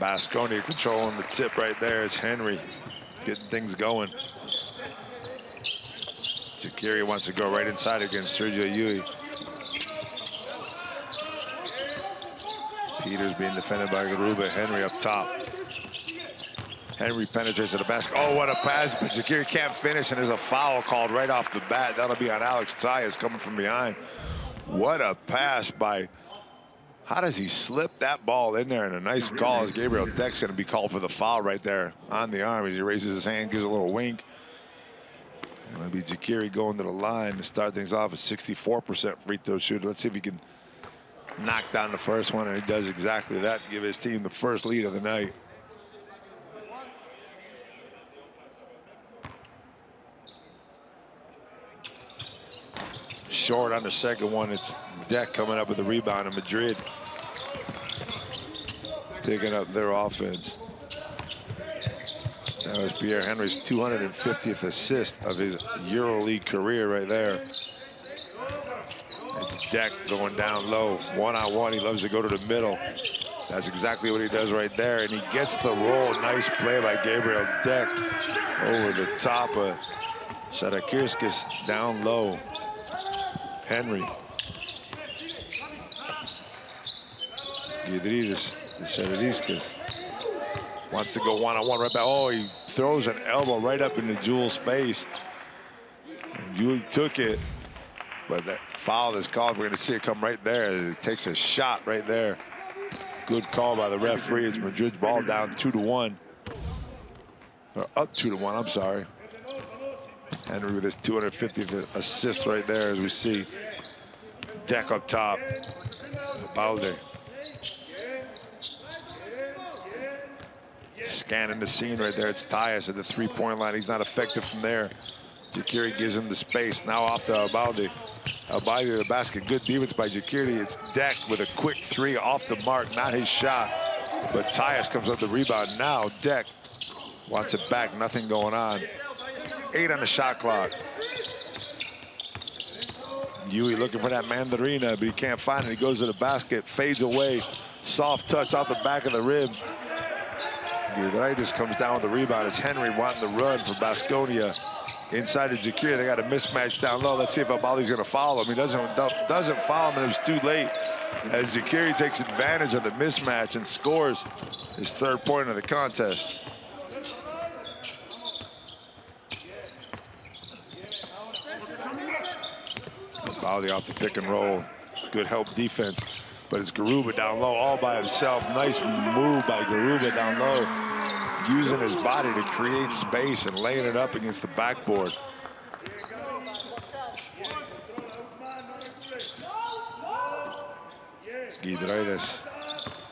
Baskonia controlling the tip right there. It's Henry getting things going. Zakiri wants to go right inside against Sergio Yui. Peters being defended by Garuba. Henry up top. Henry penetrates to the basket. Oh, what a pass, but Zakiri can't finish, and there's a foul called right off the bat. That'll be on Alex-Tyas coming from behind. What a pass by... How does he slip that ball in there? And a nice call as Gabriel Deck's going to be called for the foul right there on the arm as he raises his hand, gives a little wink. And it'll be Zakiri going to the line to start things off at 64% free throw shooter. Let's see if he can knock down the first one, and he does exactly that, give his team the first lead of the night. Short on the second one. It's Deck coming up with the rebound in Madrid. Picking up their offense. That was Pierre Henry's 250th assist of his EuroLeague career right there. It's Deck going down low. One-on-one, he loves to go to the middle. That's exactly what he does right there, and he gets the roll. Nice play by Gabriel Deck over the top of Sharakirskis down low. Henry. Sharakirskis wants to go one-on-one right back. Oh, he throws an elbow right up into Jules' face. And Jules took it, but that foul is called. We're going to see it come right there. It takes a shot right there. Good call by the referee. It's Madrid's ball down 2-1. Or up 2-1, I'm sorry. Henry with his 250th assist right there, as we see. Deck up top. Balde. Scanning the scene right there. It's Tyas at the three-point line. He's not effective from there. Zakiri gives him the space. Now off to Balde. Balde to the basket. Good defense by Zakiri. It's Deck with a quick three off the mark. Not his shot, but Tyas comes up the rebound. Now Deck wants it back. Nothing going on. 8 on the shot clock. Yui looking for that mandarina, but he can't find it. He goes to the basket, fades away. Soft touch off the back of the rim. Giedraitis comes down with the rebound. It's Henry wanting to run for Baskonia. Inside of Zakiri, they got a mismatch down low. Let's see if Abali's going to foul him. He doesn't foul him, and it was too late. As Zakiri takes advantage of the mismatch and scores his third point of the contest. Balde off the pick and roll. Good help defense. But it's Garuba down low all by himself. Nice move by Garuba down low. Using his body to create space and laying it up against the backboard. Giedraitis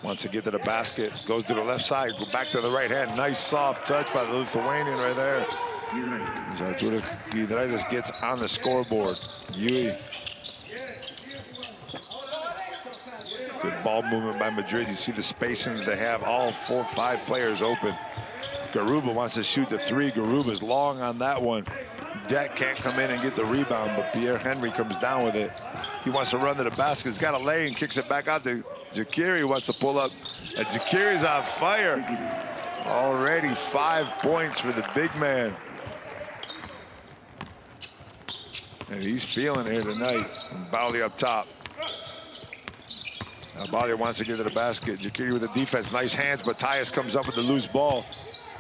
wants to get to the basket. Goes to the left side. Go back to the right hand. Nice soft touch by the Lithuanian right there. Giedraitis gets on the scoreboard. Yui. Good ball movement by Madrid. You see the spacing that they have. All 4-5 players open. Garuba wants to shoot the three. Garuba's long on that one. Deck can't come in and get the rebound, but Pierre Henry comes down with it. He wants to run to the basket. He's got a lane, kicks it back out to Zakiri. Wants to pull up. And Zakiri's on fire. Already 5 points for the big man. And he's feeling it here tonight. And Balde up top. Now Balde wants to get to the basket. Zakiri with the defense. Nice hands, but Tyas comes up with the loose ball.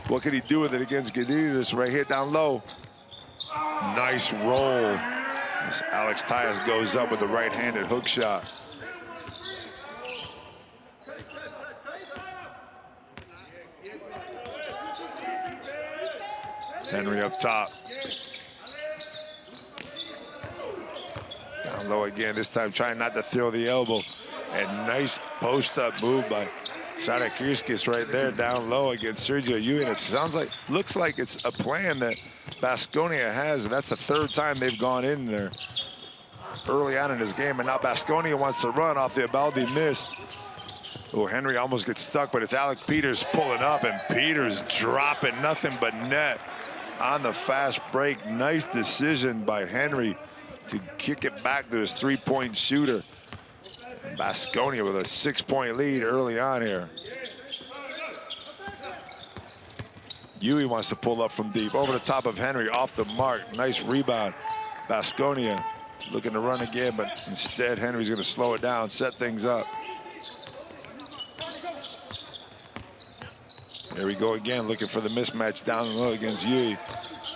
What can he do with it against Giedraitis right here down low? Nice roll. As Alex Tyas goes up with the right-handed hook shot. Henry up top. Down low again, this time trying not to throw the elbow. And nice post-up move by Sharakirskis right there down low against Sergio Yui. And it looks like it's a plan that Baskonia has, and that's the third time they've gone in there early on in this game. And now Baskonia wants to run off the Balde miss. Oh, Henry almost gets stuck, but it's Alex Peters pulling up, and Peters dropping nothing but net on the fast break. Nice decision by Henry to kick it back to his three-point shooter. Baskonia with a 6-point lead early on here. Yui wants to pull up from deep. Over the top of Henry, off the mark. Nice rebound. Baskonia looking to run again, but instead Henry's going to slow it down, set things up. There we go again, looking for the mismatch down low against Yui.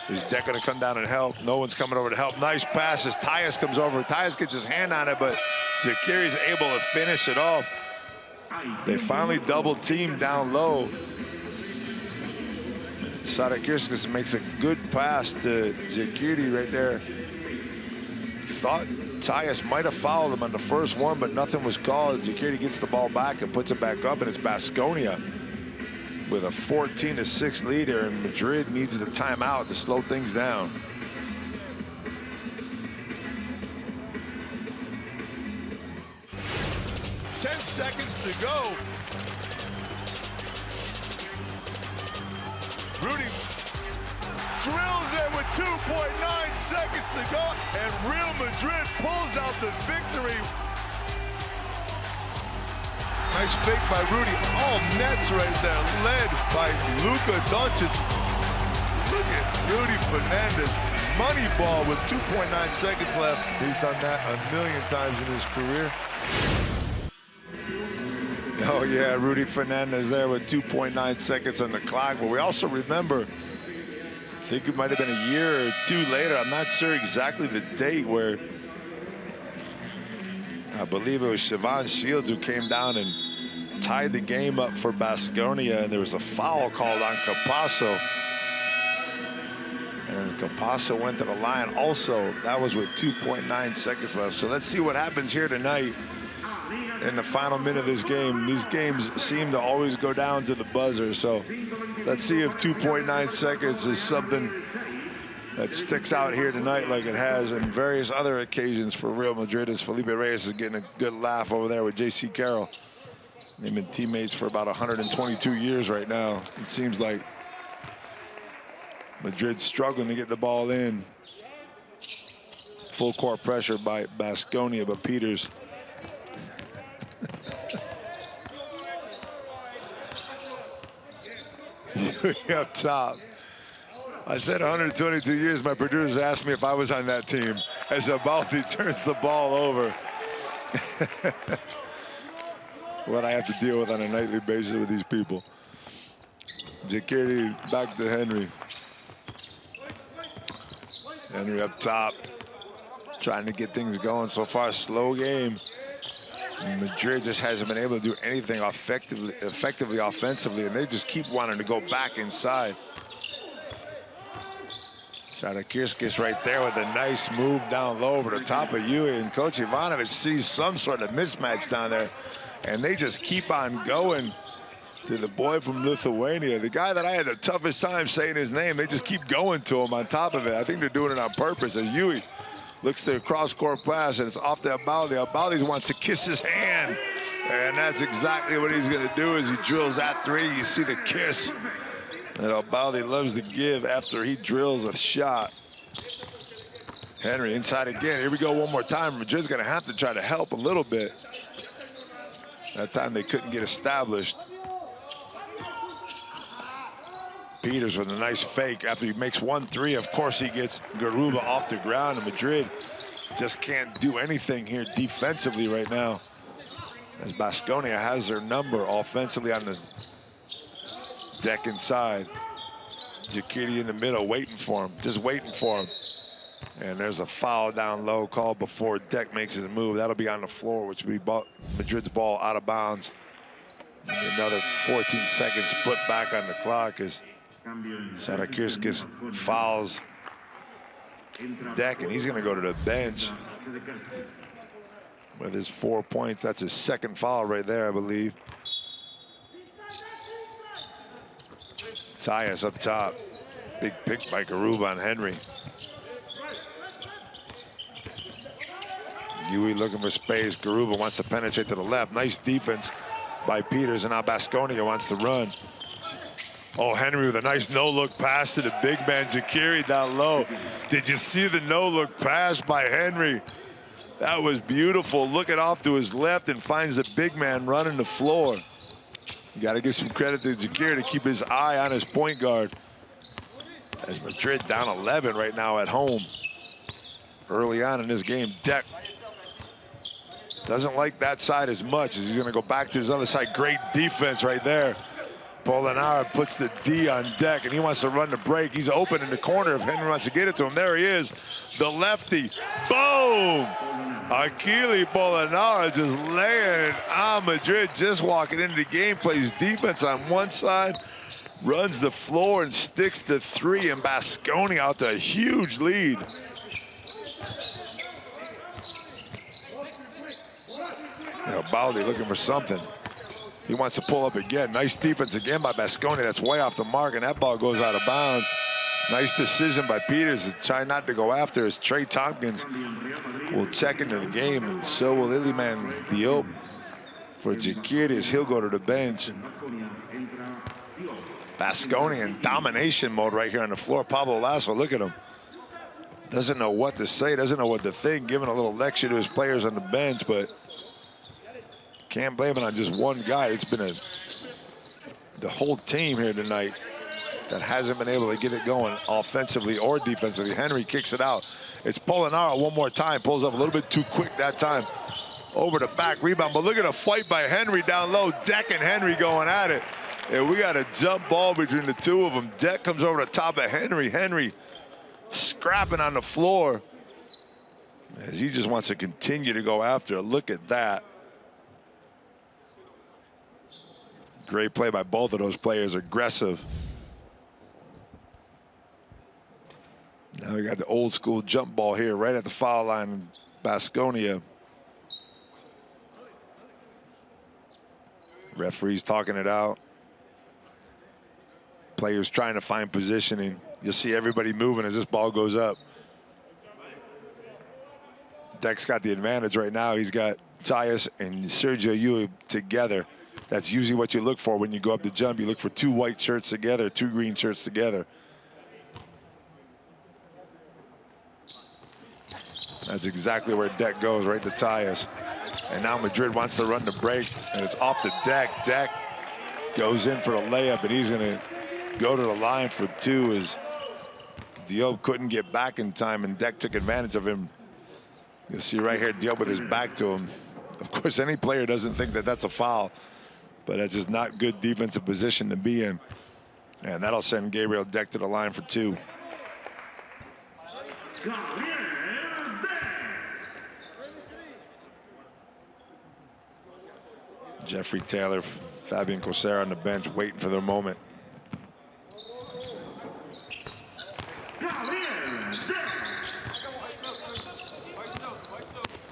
Is Deck going to come down and help? No one's coming over to help. Nice passes. Tyus comes over. Tyus gets his hand on it, but Zakiri's able to finish it off. They finally double team down low. Sadakirskis makes a good pass to Zakiri right there. Thought Tyus might have fouled him on the first one, but nothing was called. Zakiri gets the ball back and puts it back up, and it's Baskonia with a 14-6 lead here, and Madrid needs the timeout to slow things down. Ten seconds to go. Rudy drills it with 2.9 seconds to go, and Real Madrid pulls out the victory. Nice fake by Rudy, all nets right there, led by Luka Doncic. Look at Rudy Fernandez, money ball with 2.9 seconds left. He's done that a million times in his career. Oh yeah, Rudy Fernandez there with 2.9 seconds on the clock. But we also remember, I think it might have been a year or two later, I'm not sure exactly the date, where I believe it was Siobhan Shields who came down and tied the game up for Baskonia, and there was a foul called on Capasso. And Capasso went to the line also. That was with 2.9 seconds left. So let's see what happens here tonight in the final minute of this game. These games seem to always go down to the buzzer. So let's see if 2.9 seconds is something that sticks out here tonight like it has in various other occasions for Real Madrid, as Felipe Reyes is getting a good laugh over there with J.C. Carroll. They've been teammates for about 122 years right now. It seems like Madrid's struggling to get the ball in. Full court pressure by Baskonia, but Peters up top. I said 122 years. My producers asked me if I was on that team as Abaldi turns the ball over. What I have to deal with on a nightly basis with these people. Zakiri back to Henry. Henry up top, trying to get things going. So far, slow game. Madrid just hasn't been able to do anything effectively offensively, and they just keep wanting to go back inside. Sadakirskis right there with a nice move down low over the top of Yui, and Coach Ivanovic sees some sort of mismatch down there, and they just keep on going to the boy from Lithuania, the guy that I had the toughest time saying his name. They just keep going to him on top of it. I think they're doing it on purpose, as Yui looks to a cross-court pass, and it's off to Abaldi. Abaldi wants to kiss his hand, and that's exactly what he's going to do as he drills that three. You see the kiss that Abaldi loves to give after he drills a shot. Henry inside again. Here we go one more time. Madrid's going to have to try to help a little bit. That time they couldn't get established. Peters with a nice fake after he makes 1-3. Of course, he gets Garuba off the ground, and Madrid just can't do anything here defensively right now, as Baskonia has their number offensively on the deck inside. Zakiri in the middle waiting for him, just waiting for him. And there's a foul down low called before Deck makes his move. That'll be on the floor, which will be Madrid's ball out of bounds. And another 14 seconds put back on the clock as Sadakirskis fouls Deck, and he's going to go to the bench with his 4 points. That's his second foul right there, I believe. Tyus up top. Big pick by Garuba on Henry. Yui looking for space. Garuba wants to penetrate to the left. Nice defense by Peters, and now Baskonia wants to run. Oh, Henry with a nice no-look pass to the big man, Zakiri down low. Did you see the no-look pass by Henry? That was beautiful. Looking off to his left and finds the big man running the floor. You got to give some credit to Zakiri to keep his eye on his point guard. As Madrid down 11 right now at home. Early on in this game, Deck doesn't like that side as much as he's going to go back to his other side. Great defense right there. Molinaro puts the D on Deck, and he wants to run the break. He's open in the corner if Henry wants to get it to him. There he is, the lefty. Boom! Achille Molinaro just laying it on Madrid, just walking into the game, plays defense on one side, runs the floor and sticks the three, and Baskonia out to a huge lead. Baldi looking for something. He wants to pull up again. Nice defense again by Baskonia. That's way off the mark, and that ball goes out of bounds. Nice decision by Peters to try not to go after as Trey Tompkins will check into the game, and so will Iliman Diop. For Jaquiritas, he'll go to the bench. Baskonia in domination mode right here on the floor. Pablo Lasso, look at him. Doesn't know what to say, doesn't know what to think, giving a little lecture to his players on the bench, but can't blame it on just one guy. It's been the whole team here tonight that hasn't been able to get it going offensively or defensively. Henry kicks it out. It's Molinaro one more time. Pulls up a little bit too quick that time. Over the back rebound. But look at a fight by Henry down low. Deck and Henry going at it. And we got a jump ball between the two of them. Deck comes over the top of Henry. Henry scrapping on the floor as he just wants to continue to go after it. Look at that. Great play by both of those players, aggressive. Now we got the old school jump ball here right at the foul line, Baskonia. Referee's talking it out. Players trying to find positioning. You'll see everybody moving as this ball goes up. Deck's got the advantage right now. He's got Tyus and Sergio Yui together. That's usually what you look for when you go up the jump. You look for two white shirts together, two green shirts together. That's exactly where Deck goes, right to Tyus. And now Madrid wants to run the break, and it's off the Deck. Deck goes in for a layup, and he's going to go to the line for two as Diop couldn't get back in time, and Deck took advantage of him. You'll see right here Diop with his back to him. Of course, any player doesn't think that that's a foul, but that's just not good defensive position to be in. And that'll send Gabriel Deck to the line for two. Jeffrey Taylor, Fabian Cosera on the bench waiting for their moment.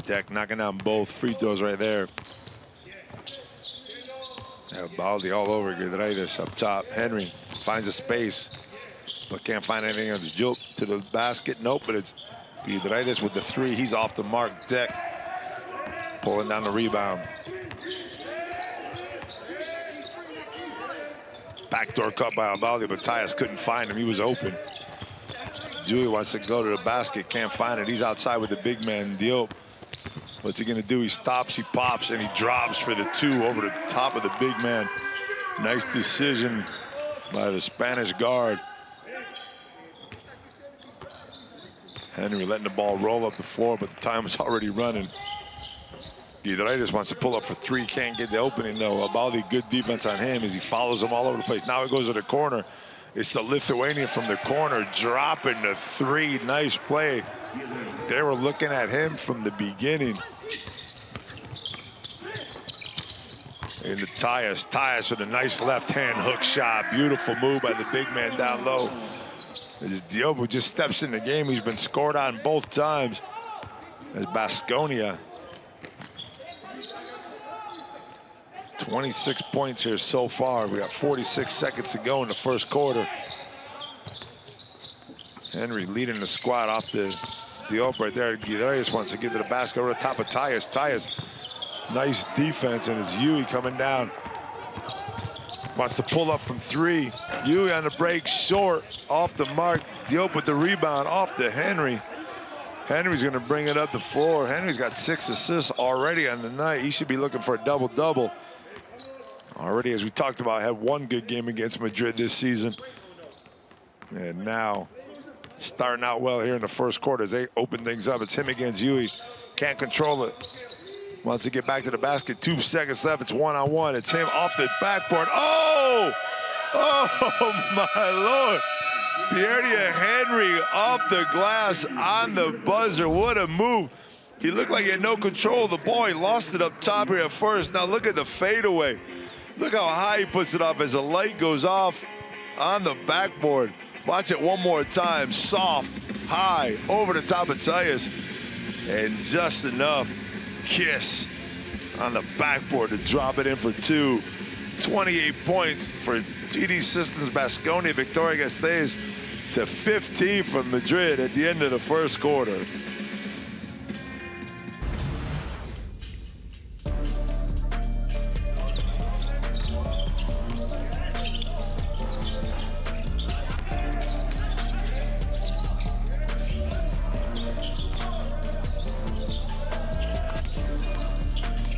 Deck knocking down both free throws right there. Baldi all over Madrid-Tds up top. Henry finds a space, but can't find anything on his jump to the basket. Nope, but it's Madrid-Tds with the three. He's off the mark. Deck pulling down the rebound. Backdoor cut by Baldi, but Tyus couldn't find him. He was open. Dewey wants to go to the basket, can't find it. He's outside with the big man, Diop. What's he gonna do? He stops, he pops, and he drops for the two over the top of the big man. Nice decision by the Spanish guard. Henry letting the ball roll up the floor, but the time is already running. Madrid-Tds wants to pull up for three, can't get the opening though. Baldi, good defense on him as he follows him all over the place. Now it goes to the corner. It's the Lithuanian from the corner dropping the three. Nice play. They were looking at him from the beginning. Into Tyus. Tyus with a nice left-hand hook shot. Beautiful move by the big man down low. As Diop just steps in the game. He's been scored on both times. As Baskonia. 26 points here so far. We got 46 seconds to go in the first quarter. Henry leading the squad off the Diop right there. Guidarius wants to get to the basket over the top of Tyus. Tyus, nice defense, and it's Yui coming down. Wants to pull up from three. Yui on the break, short, off the mark. Diop with the rebound, off to Henry. Henry's going to bring it up the floor. Henry's got 6 assists already on the night. He should be looking for a double-double. Already, as we talked about, had one good game against Madrid this season. And now, starting out well here in the first quarter as they open things up. It's him against Yui. Can't control it. Wants to get back to the basket. 2 seconds left. It's one-on-one. It's him off the backboard. Oh! Oh, my Lord. Pierre Henry off the glass on the buzzer. What a move. He looked like he had no control of the ball. He lost it up top here at first. Now look at the fadeaway. Look how high he puts it off as the light goes off on the backboard. Watch it one more time. Soft, high, over the top of Tyus. And just enough kiss on the backboard to drop it in for 2. 28 points for TD Systems Baskonia. Madrid-Tds to 15 from Madrid at the end of the first quarter.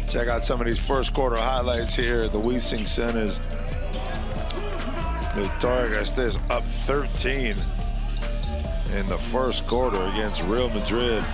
Check out some of these first quarter highlights here at the Wiesing Centers. Madrid-Tds up 13 in the first quarter against Real Madrid.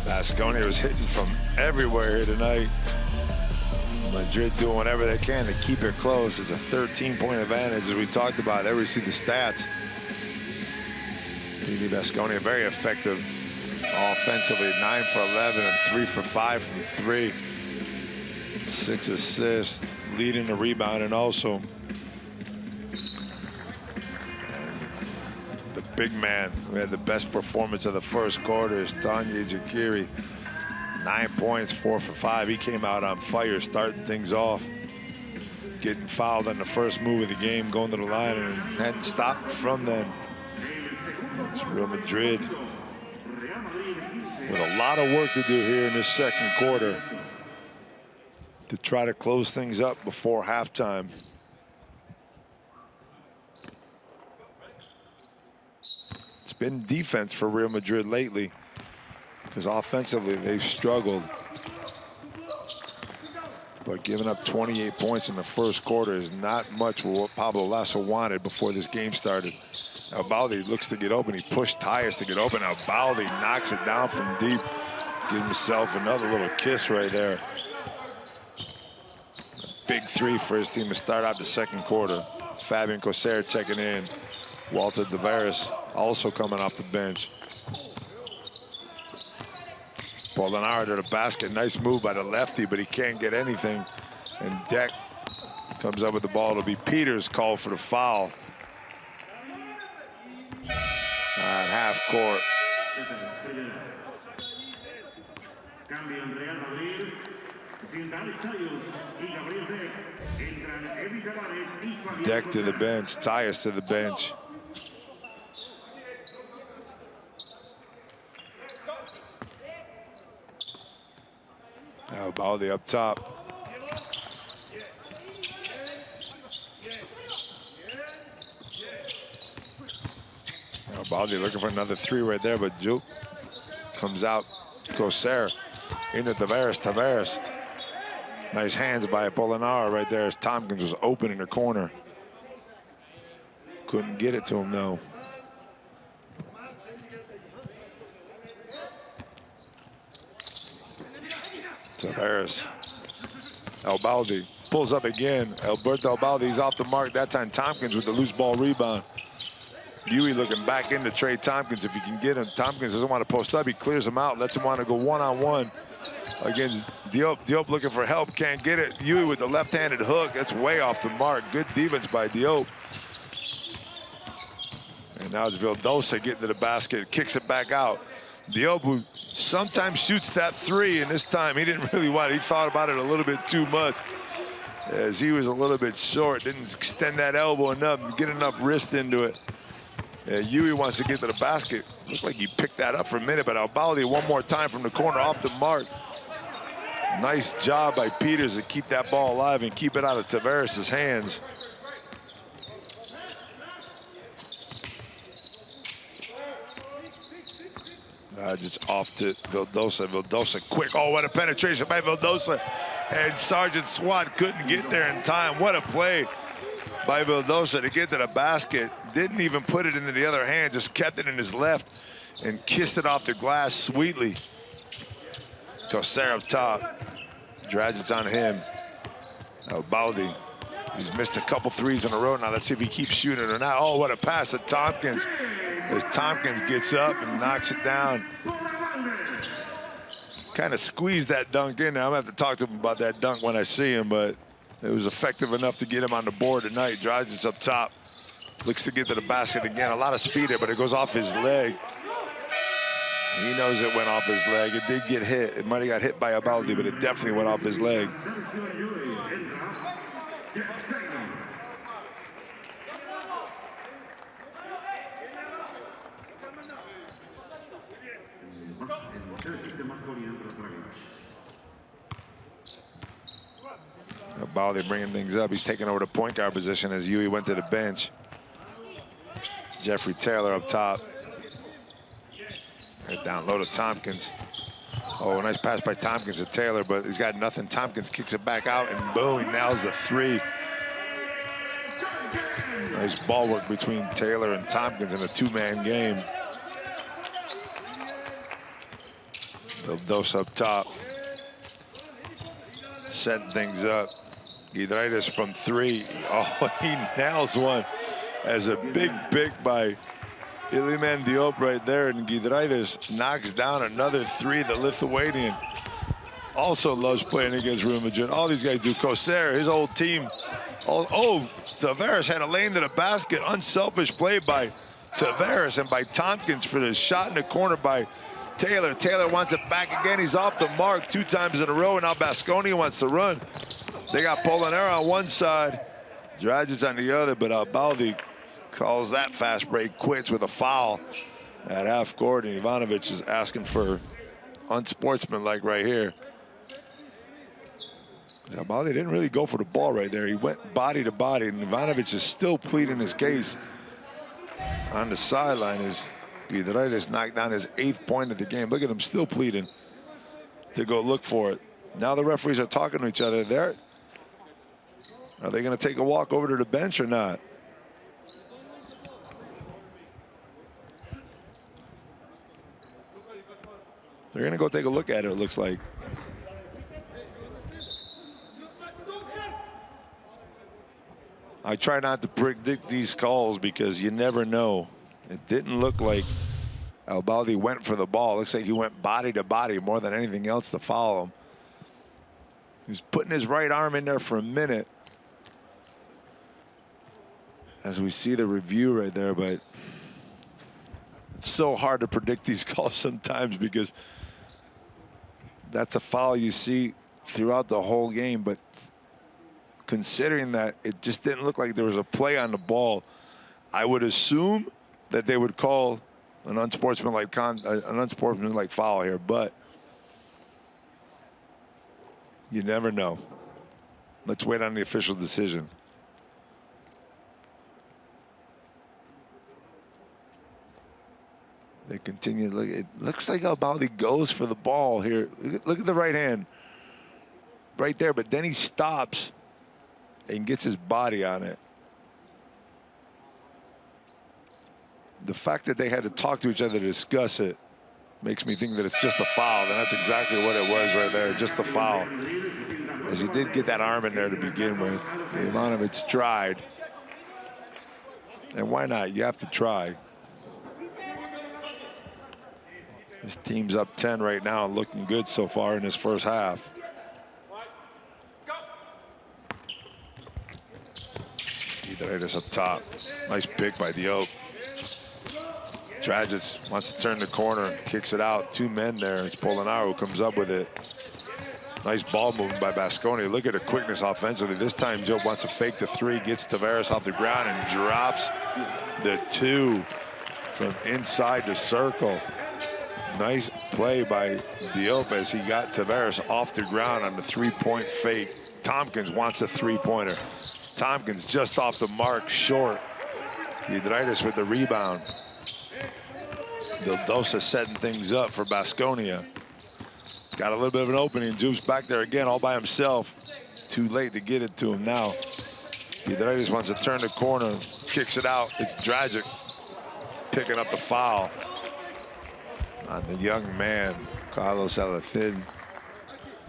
Baskonia was hitting from everywhere here tonight. Madrid doing whatever they can to keep it close. It's a 13-point advantage, as we talked about. There we see the stats. TD Baskonia very effective offensively, 9 for 11 and 3 for 5 from 3. 6 assists, leading the rebounding also. Big man who had the best performance of the first quarter is Tanya Jakiri. 9 points, 4 for 5. He came out on fire, starting things off. Getting fouled on the first move of the game, going to the line, and hadn't stopped from then. It's Real Madrid with a lot of work to do here in this second quarter to try to close things up before halftime. Been defense for Real Madrid lately, because offensively they've struggled. But giving up 28 points in the first quarter is not much what Pablo Lasso wanted before this game started. Albaldi looks to get open. He pushed Tyus to get open. Albaldi knocks it down from deep. Gives himself another little kiss right there. A big 3 for his team to start out the second quarter. Fabian Coser checking in. Walter Tavares also coming off the bench. Polonara to the basket. Nice move by the lefty, but he can't get anything. And Deck comes up with the ball. It'll be Peters called for the foul. At half court. Deck to the bench. Tyus to the bench. Now Baldi up top. Now Baldi looking for another 3 right there, but Juke comes out. Coser into Tavares. Tavares. Nice hands by Polonara right there as Tompkins was open in the corner. Couldn't get it to him though. Tavares. Albaldi pulls up again. Alberto Albaldi's off the mark. That time Tompkins with the loose ball rebound. Yui looking back into Trey Tompkins if he can get him. Tompkins doesn't want to post up. He clears him out. Lets him want to go one-on-one against Diop. Diop looking for help. Can't get it. Yui with the left-handed hook. That's way off the mark. Good defense by Diop. And now it's Vildosa getting to the basket. Kicks it back out. Diop, who sometimes shoots that 3, and this time he didn't really want it. He thought about it a little bit too much, as he was a little bit short. Didn't extend that elbow enough and get enough wrist into it. Yeah, Yui wants to get to the basket. Looked like he picked that up for a minute, but Albaldi one more time from the corner off the mark. Nice job by Peters to keep that ball alive and keep it out of Tavares' hands. Just off to Vildosa. Vildosa quick. Oh, what a penetration by Vildosa. And Sergeant Swat couldn't get there in time. What a play by Vildosa to get to the basket. Didn't even put it into the other hand, just kept it in his left and kissed it off the glass sweetly. Coser up top. Dragic on him. Albaldi. He's missed a couple threes in a row now. Let's see if he keeps shooting or not. Oh, what a pass to Tompkins. As Tompkins gets up and knocks it down. Kind of squeezed that dunk in there. I'm going to have to talk to him about that dunk when I see him, but it was effective enough to get him on the board tonight. Dragic up top. Looks to get to the basket again. A lot of speed there, but it goes off his leg. He knows it went off his leg. It did get hit. It might have got hit by Albaldi, but it definitely went off his leg. Albaldi bringing things up. He's taking over the point guard position as Yui went to the bench. Jeffrey Taylor up top. Right down low to Tompkins. Oh, nice pass by Tompkins to Taylor, but he's got nothing. Tompkins kicks it back out, and boom, he nails the three. Nice ball work between Taylor and Tompkins in a two-man game. Vildosa up top. Setting things up. Giedraitis from three. Oh, he nails one as a big pick by Iliman Diop right there, and Giedraitis knocks down another three. The Lithuanian also loves playing against Real Madrid. All these guys do. Coser, his old team. Oh, Tavares had a lane to the basket. Unselfish play by Tavares and by Tompkins for the shot in the corner by Taylor. Taylor wants it back again. He's off the mark 2 times in a row, and now Baskonia wants to run. They got Polonara on one side, Dragic on the other, but Albaldi calls that fast break quits with a foul at half court, and Ivanovic is asking for unsportsmanlike right here. Albaldi didn't really go for the ball right there. He went body to body, and Ivanovic is still pleading his case on the sideline as Giedraitis knocked down his 8th point of the game. Look at him still pleading to go look for it. Now the referees are talking to each other. Are they going to take a walk over to the bench or not? They're going to go take a look at it, it looks like. I try not to predict these calls because you never know. It didn't look like Albaldi went for the ball. It looks like he went body to body more than anything else to foul him. He was putting his right arm in there for a minute, as we see the review right there, but it's so hard to predict these calls sometimes because that's a foul you see throughout the whole game. But considering that it just didn't look like there was a play on the ball, I would assume that they would call an unsportsmanlike foul here, but you never know. Let's wait on the official decision. They continue. Look, it looks like Albaldi goes for the ball here. Look at the right hand right there, but then he stops and gets his body on it. The fact that they had to talk to each other to discuss it makes me think that it's just a foul, and that's exactly what it was right there, just a foul. As he did get that arm in there to begin with. Ivanovic tried. And why not? You have to try. His team's up 10 right now, looking good so far in his first half. Giedraitis up top. Nice pick by Diop. Dragic wants to turn the corner, kicks it out. 2 men there. It's Polonara who comes up with it. Nice ball movement by Baskonia. Look at the quickness offensively. This time, Joe wants to fake the 3, gets Tavares off the ground and drops the 2. from inside the circle. Nice play by Diop as he got Tavares off the ground on the three-point fake. Tompkins wants a three-pointer. Tompkins just off the mark, short. Giedraitis with the rebound. Vildosa setting things up for Baskonia. Got a little bit of an opening. Jupe's back there again all by himself. Too late to get it to him now. Giedraitis wants to turn the corner, kicks it out. It's Dragic picking up the foul on the young man, Carlos Alafin.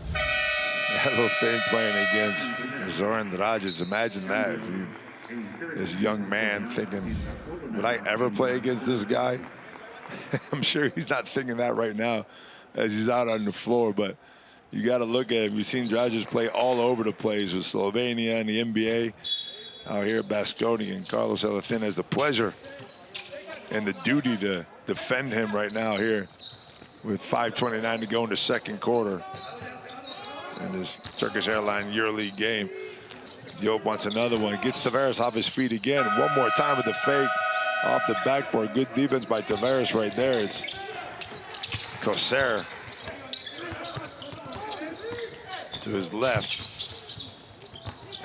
Alafin playing against Zoran Dragic. Imagine that. This young man thinking, would I ever play against this guy? I'm sure he's not thinking that right now as he's out on the floor, but you got to look at him. You've seen Dragic play all over the place with Slovenia and the NBA. Out here at Baskonia, and Carlos Alafin has the pleasure and the duty to defend him right now here with 5:29 to go in the second quarter in this Turkish Airlines EuroLeague game. Diop wants another one. Gets Tavares off his feet again. One more time with the fake off the backboard. Good defense by Tavares right there. It's Koser to his left.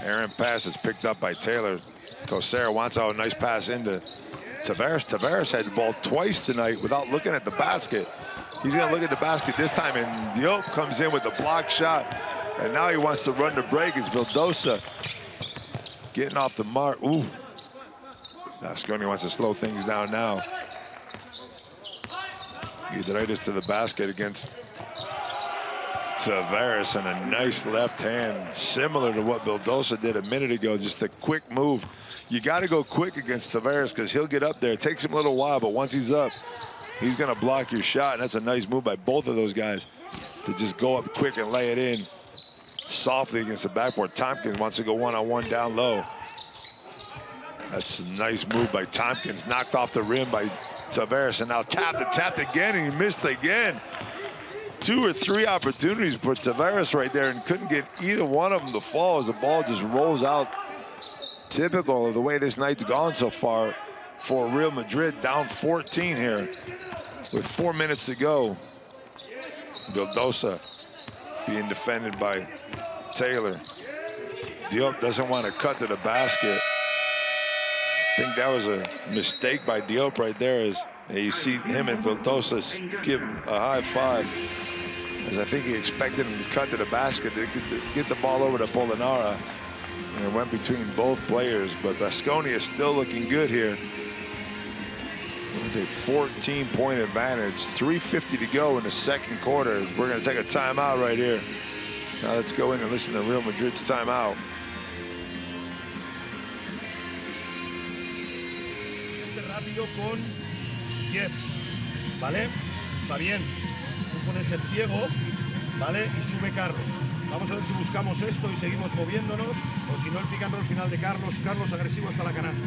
Aaron pass is picked up by Taylor. Koser wants out a nice pass into Tavares. Tavares had the ball twice tonight without looking at the basket. He's going to look at the basket this time, and Diop comes in with the block shot. And now he wants to run the break. It's Vildosa getting off the mark. Ooh. Baskonia wants to slow things down now. Giedraitis to the basket against Tavares, and a nice left hand, similar to what Vildosa did a minute ago. Just a quick move. You got to go quick against Tavares because he'll get up there. It takes him a little while, but once he's up, he's going to block your shot. And that's a nice move by both of those guys to just go up quick and lay it in softly against the backboard. Tompkins wants to go one-on-one down low. That's a nice move by Tompkins. Knocked off the rim by Tavares, and now tapped again, and he missed again. 2 or 3 opportunities for Tavares right there and couldn't get either one of them to fall as the ball just rolls out. Typical of the way this night's gone so far for Real Madrid, down 14 here with 4 minutes to go. Vildosa being defended by Taylor. Diop doesn't want to cut to the basket. I think that was a mistake by Diop right there as you see him and Vildosa give him a high five. As I think he expected him to cut to the basket to get the ball over to Polonara. And it went between both players, but Baskonia is still looking good here. With a 14-point advantage, 3:50 to go in the second quarter. We're going to take a timeout right here. Now let's go in and listen to Real Madrid's timeout. Rápido con Jeff, ¿vale? Está bien. Tú pones el ciego, ¿vale? Y sube Carlos. Vamos a ver si buscamos esto y seguimos moviéndonos, o si no el pick and roll final de Carlos. Carlos agresivo hasta la canasta,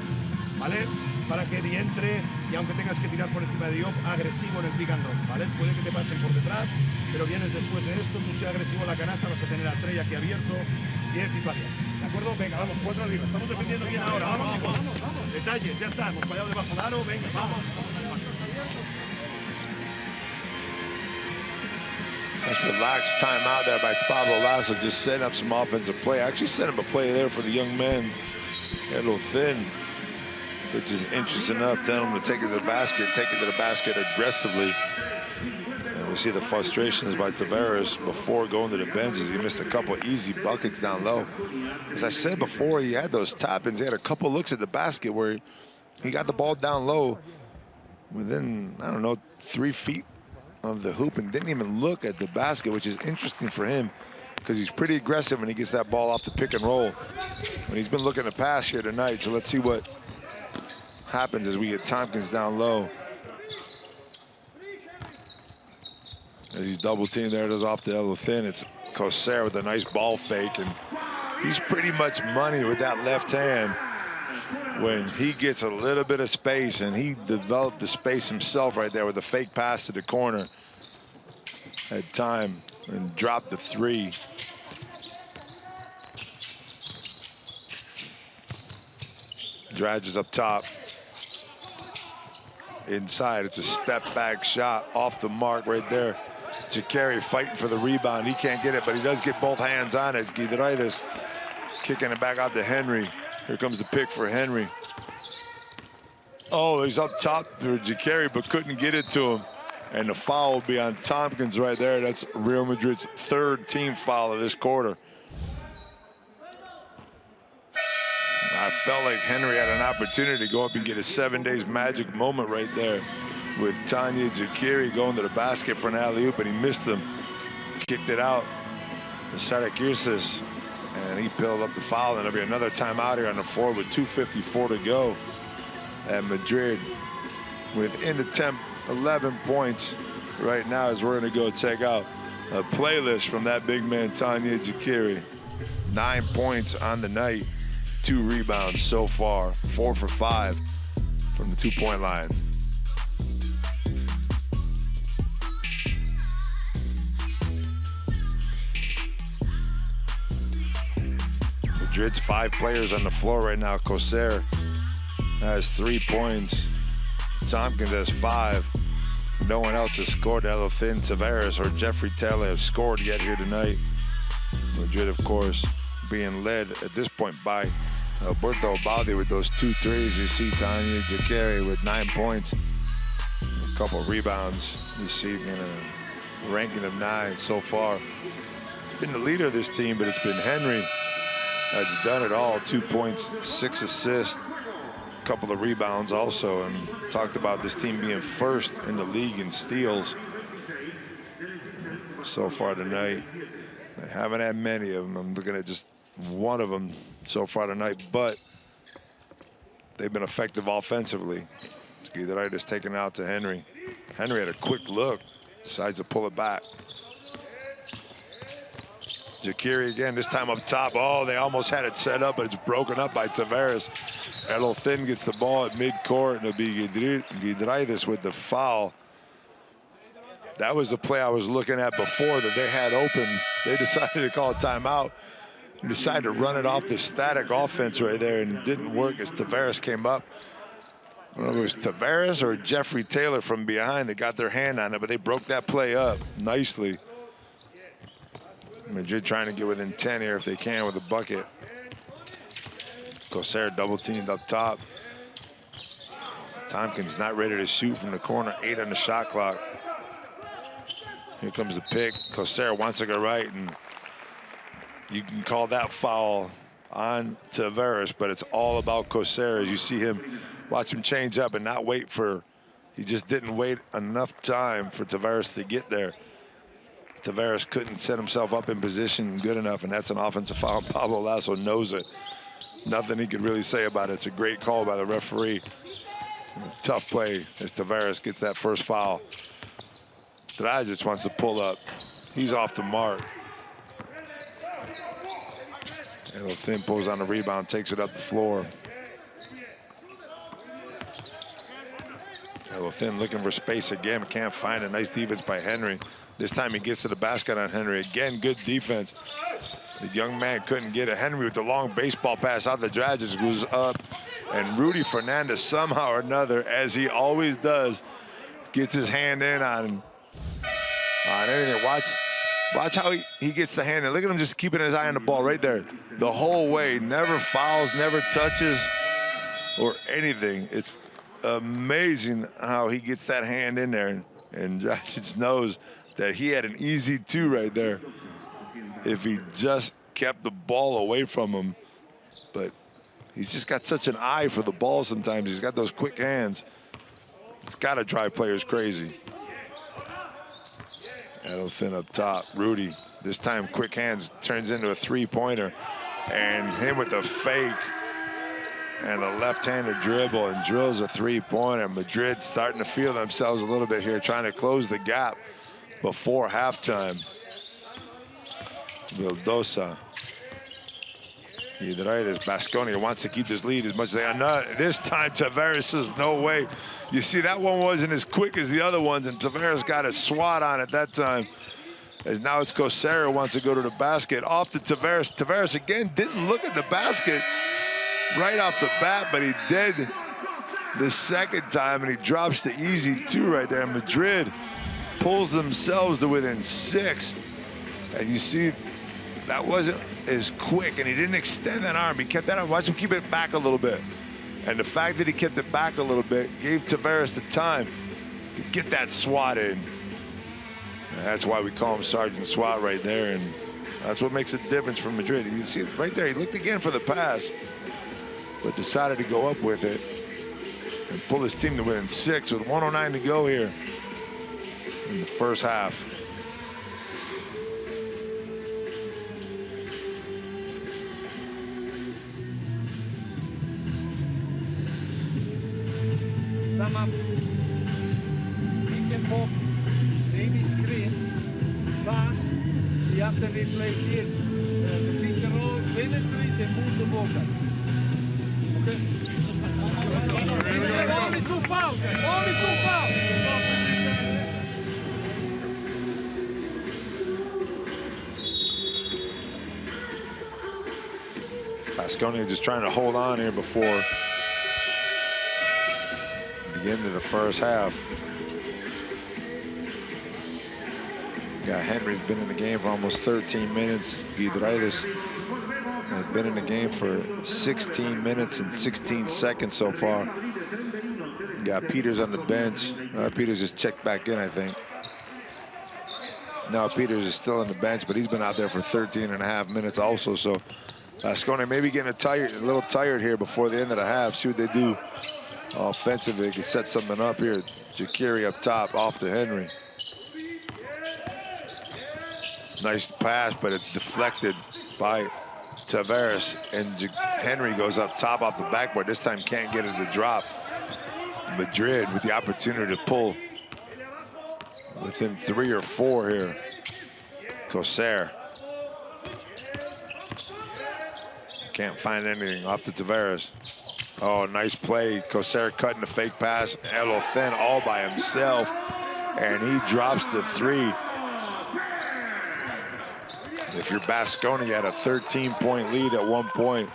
¿vale? Para que ni entre, y aunque tengas que tirar por encima de Diop, agresivo en el pick and roll, ¿vale? Puede que te pasen por detrás, pero vienes después de esto, tú sea agresivo en la canasta, vas a tener a Trey aquí abierto, bien y Fabián. ¿De acuerdo? Venga, vamos, 4 arriba. Estamos defendiendo bien ahora, vamos, chicos. Detalles, ya está, hemos fallado debajo del aro, venga, vamos. Nice relaxed timeout there by Pablo Lasso, just setting up some offensive play. Actually set him a play there for the young men. They're a little thin, which is interesting enough. Tell him to take it to the basket aggressively. And we see the frustrations by Tavares before going to the bench as he missed a couple easy buckets down low. As I said before, he had those tap-ins. He had a couple looks at the basket where he got the ball down low within, I don't know, 3 feet of the hoop and didn't even look at the basket, which is interesting for him because he's pretty aggressive when he gets that ball off the pick and roll. And he's been looking to pass here tonight, so let's see what happens as we get Tompkins down low. As he's double teamed there, it is off the elbow thin. It's Koser with a nice ball fake, and he's pretty much money with that left hand when he gets a little bit of space, and he developed the space himself right there with a fake pass to the corner. Had time and dropped the 3. Dragic up top. inside. It's a step-back shot off the mark right there. Jacari fighting for the rebound. He can't get it, but he does get both hands on it. Giedraitis kicking it back out to Henry. Here comes the pick for Henry. Oh, he's up top for Jacari, but couldn't get it to him. And the foul will be on Tompkins right there. That's Real Madrid's third team foul of this quarter. I felt like Henry had an opportunity to go up and get a 7 days magic moment right there with Tanya Jacari going to the basket for an alley-oop, and he missed them. Kicked it out to Sarakirsis, and he built up the foul, and there'll be another timeout here on the floor with 2:54 to go. And Madrid within the 11 points right now as we're going to go check out a playlist from that big man, Tanya Jacari. 9 points on the night, 2 rebounds so far, 4 for 5 from the 2-point line. Madrid's 5 players on the floor right now. Coser has 3 points. Tompkins has 5. No one else has scored. Elefin Tavares or Jeffrey Taylor have scored yet here tonight. Madrid, of course, being led at this point by Alberto Baldi with those 2 threes. You see Tanya Jacari with 9 points, a couple of rebounds this evening, a ranking of 9 so far. He's been the leader of this team, but it's been Henry that's done it all. 2 points, 6 assists, a couple of rebounds also, and talked about this team being first in the league in steals so far tonight. They haven't had many of them. I'm looking at just one of them so far tonight, but they've been effective offensively. Giedraitis taken out to Henry. Henry had a quick look, decides to pull it back. Jacari again, this time up top. Oh, they almost had it set up, but it's broken up by Tavares. Elefin gets the ball at midcourt, and it'll be Giedraitis with the foul. That was the play I was looking at before that they had open. They decided to call a timeout and decided to run it off the static offense right there, and it didn't work as Tavares came up. I don't know if it was Tavares or Jeffrey Taylor from behind that got their hand on it, but they broke that play up nicely. Madrid trying to get within 10 here if they can with a bucket. Coser double teamed up top. Tompkins not ready to shoot from the corner, 8 on the shot clock. Here comes the pick. Coser wants to go right, and you can call that foul on Tavares, but it's all about Coser as you see him, watch him change up and not wait for, he just didn't wait enough time for Tavares to get there. Tavares couldn't set himself up in position good enough, and that's an offensive foul. Pablo Lasso knows it. Nothing he could really say about it. It's a great call by the referee. Tough play as Tavares gets that first foul. Dragic wants to pull up. He's off the mark. Elefin pulls on the rebound, takes it up the floor. Elefin looking for space again, but can't find it. Nice defense by Henry. This time he gets to the basket on Henry. Again, good defense. The young man couldn't get it. Henry with the long baseball pass out. The Dragic goes up. And Rudy Fernandez somehow or another, as he always does, gets his hand in on anything. Watch how he gets the hand in. Look at him just keeping his eye on the ball right there. The whole way. Never fouls, never touches or anything. It's amazing how he gets that hand in there. And Dragic knows that he had an easy 2 right there if he just kept the ball away from him. But he's just got such an eye for the ball sometimes. He's got those quick hands. It's got to drive players crazy. Elefin up top. Rudy, this time quick hands, turns into a 3-pointer. And him with the fake and a left-handed dribble and drills a 3-pointer. Madrid starting to feel themselves a little bit here, trying to close the gap before halftime. Vildosa. Giedraitis. Baskonia wants to keep this lead as much as they are. Not this time. Tavares says no way. You see, that one wasn't as quick as the other ones, and Tavares got a swat on it that time. As now it's Coser who wants to go to the basket. Off to Tavares. Tavares again didn't look at the basket right off the bat, but he did the second time, and he drops the easy 2 right there. Madrid pulls themselves to within 6. And you see, that wasn't as quick, and he didn't extend that arm. He kept that arm. Watch him keep it back a little bit. And the fact that he kept it back a little bit gave Tavares the time to get that swat in. And that's why we call him Sergeant Swat right there, and that's what makes a difference for Madrid. You see it right there. He looked again for the pass, but decided to go up with it and pull his team to within 6 with 1:09 to go here in the first half. Thumb up. Pick and pop. Name is green. Pass. The after replay here. The pick and roll. Penetrate and move the ball. Okay. Only 2 fouls. Only 2 fouls. Baskonia just trying to hold on here before the end of the first half. Yeah, Henry's been in the game for almost 13 minutes. Giedraitis has been in the game for 16 minutes and 16 seconds so far. Got Peters on the bench. Peters just checked back in, I think. No, Peters is still on the bench, but he's been out there for 13.5 minutes also. So Baskonia maybe getting a little tired here before the end of the half. See what they do offensively. They can set something up here. Jakiri up top, off to Henry. Nice pass, but it's deflected by Tavares, and Henry goes up top off the backboard. This time can't get it to drop. Madrid with the opportunity to pull within 3 or 4 here. Coser. Can't find anything off to Tavares. Oh, nice play. Coser cutting the fake pass. Elothen all by himself, and he drops the 3. If you're Baskonia, you had a 13-point lead at one point,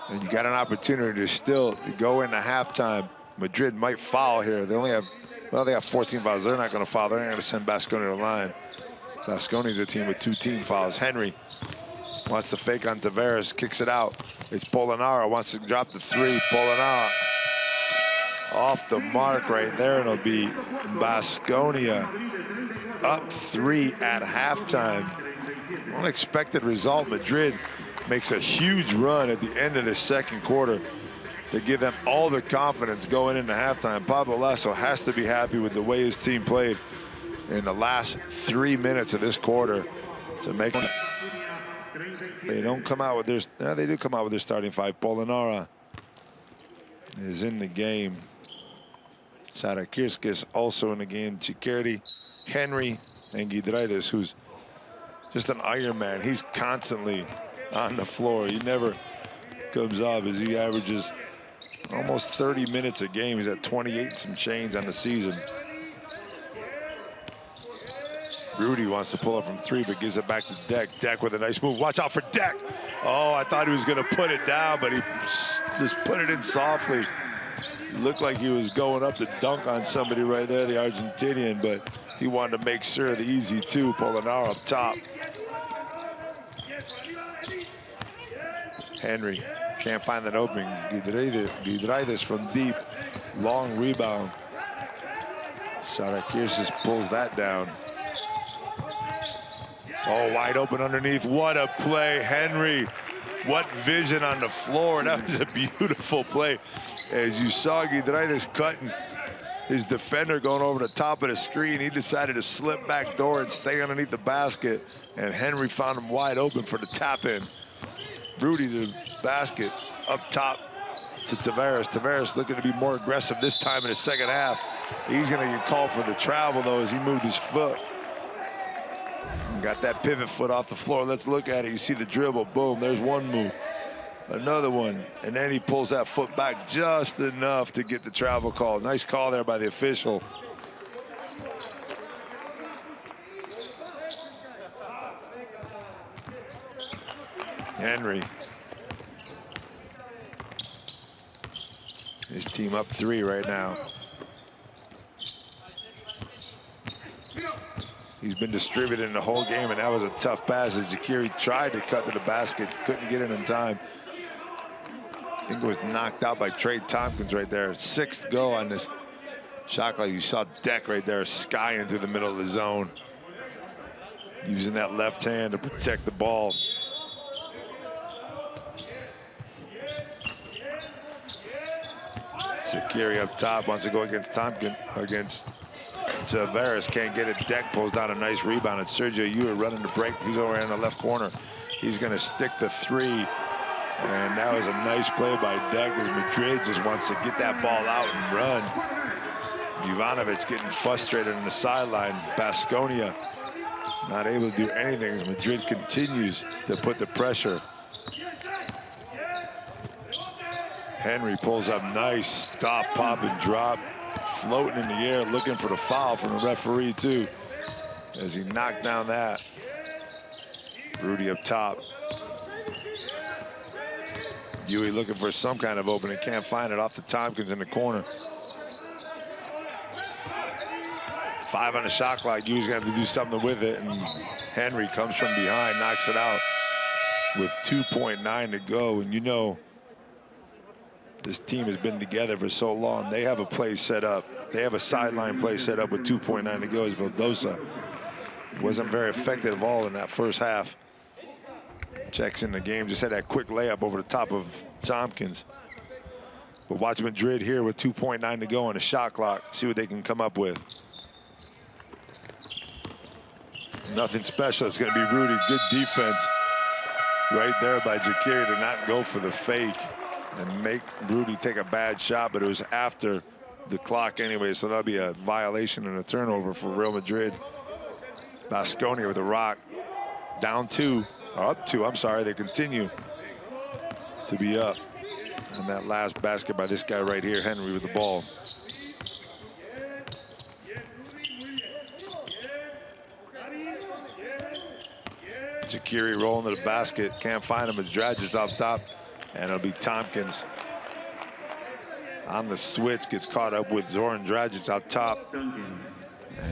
and you got an opportunity to still go into halftime. Madrid might foul here. They only have, well, they have 14 fouls. They're not going to foul. They're not going to send Baskonia to the line. Baskonia's a team with 2 team fouls. Henry wants to fake on Tavares, kicks it out. It's Polonara, wants to drop the 3. Polonara off the mark right there, and it'll be Baskonia up 3 at halftime. Unexpected result. Madrid makes a huge run at the end of the second quarter to give them all the confidence going into halftime. Pablo Lasso has to be happy with the way his team played in the last 3 minutes of this quarter to make it. They don't come out with their, no, they do come out with their starting 5. Polonara is in the game. Sarakirskis also in the game. Chikerti, Henry, and Giedraitis, who's just an Iron Man. He's constantly on the floor. He never comes off, as he averages almost 30 minutes a game. He's at 28 and some change on the season. Rudy wants to pull up from 3, but gives it back to Deck. Deck with a nice move. Watch out for Deck. Oh, I thought he was going to put it down, but he just put it in softly. Looked like he was going up to dunk on somebody right there, the Argentinian, but he wanted to make sure the easy 2. Polonara up top. Henry can't find that opening. Giedraitis from deep. Long rebound. Sarakirsis pulls that down. Oh, wide open underneath. What a play, Henry. What vision on the floor. That was a beautiful play. As you saw Giedraitis cutting his defender going over the top of the screen, he decided to slip back door and stay underneath the basket, and Henry found him wide open for the tap in. Rudy to the basket, up top to Tavares. Tavares looking to be more aggressive this time in the second half. He's going to get called for the travel, though, as he moved his foot. Got that pivot foot off the floor. Let's look at it. You see the dribble. Boom. There's one move. Another one. And then he pulls that foot back just enough to get the travel call. Nice call there by the official. Henry. His Team up 3 right now. He's been distributed in the whole game, and that was a tough pass as Jakiri tried to cut to the basket, couldn't get it in time. I think it was knocked out by Trey Tompkins right there. 6th go on this shot clock. You saw Deck right there skying through the middle of the zone, using that left hand to protect the ball. Jakiri up top wants to go against Tompkins, against Tavares, can't get it. Deck pulls down a nice rebound, and Sergio Ewart running the break. He's over in the left corner. He's going to stick the 3, and that was a nice play by Deck as Madrid just wants to get that ball out and run. Ivanovic getting frustrated on the sideline. Baskonia not able to do anything as Madrid continues to put the pressure. Henry pulls up nice, stop, pop, and drop. Floating in the air, looking for the foul from the referee, too, as he knocked down that. Rudy up top. Huey looking for some kind of opening, can't find it, off the Tompkins in the corner. 5 on the shot clock. Huey's gonna have to do something with it, and Henry comes from behind, knocks it out with 2.9 to go. And you know, this team has been together for so long. They have a play set up. They have a sideline play set up with 2.9 to go as Vildosa wasn't very effective at all in that first half. Checks in the game, just had that quick layup over the top of Tompkins. But watch Madrid here with 2.9 to go on the shot clock. See what they can come up with. Nothing special. It's going to be Rudy. Good defense right there by Jakiri to not go for the fake and make Rudy take a bad shot, but it was after the clock anyway, so that'll be a violation and a turnover for Real Madrid. Baskonia with the rock. Down 2, or up 2, I'm sorry. They continue to be up. And that last basket by this guy right here, Henry, with the ball. Jakiri rolling to the basket, can't find him as Dragic off top, and it'll be Tompkins on the switch, gets caught up with Zoran Dragic out top, and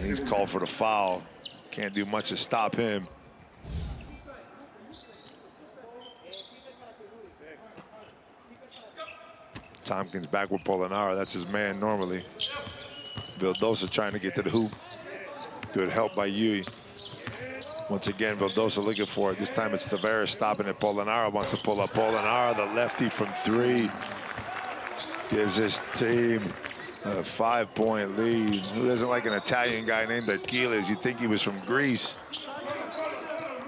he's called for the foul. Can't do much to stop him. Tompkins back with Polonara, that's his man normally. Vildosa trying to get to the hoop. Good help by Yui. Once again, Vildosa looking for it. This time it's Tavares stopping it. Polonara wants to pull up. Polonara, the lefty from 3, gives his team a 5-point lead. Who doesn't like an Italian guy named Achilles? You'd think he was from Greece.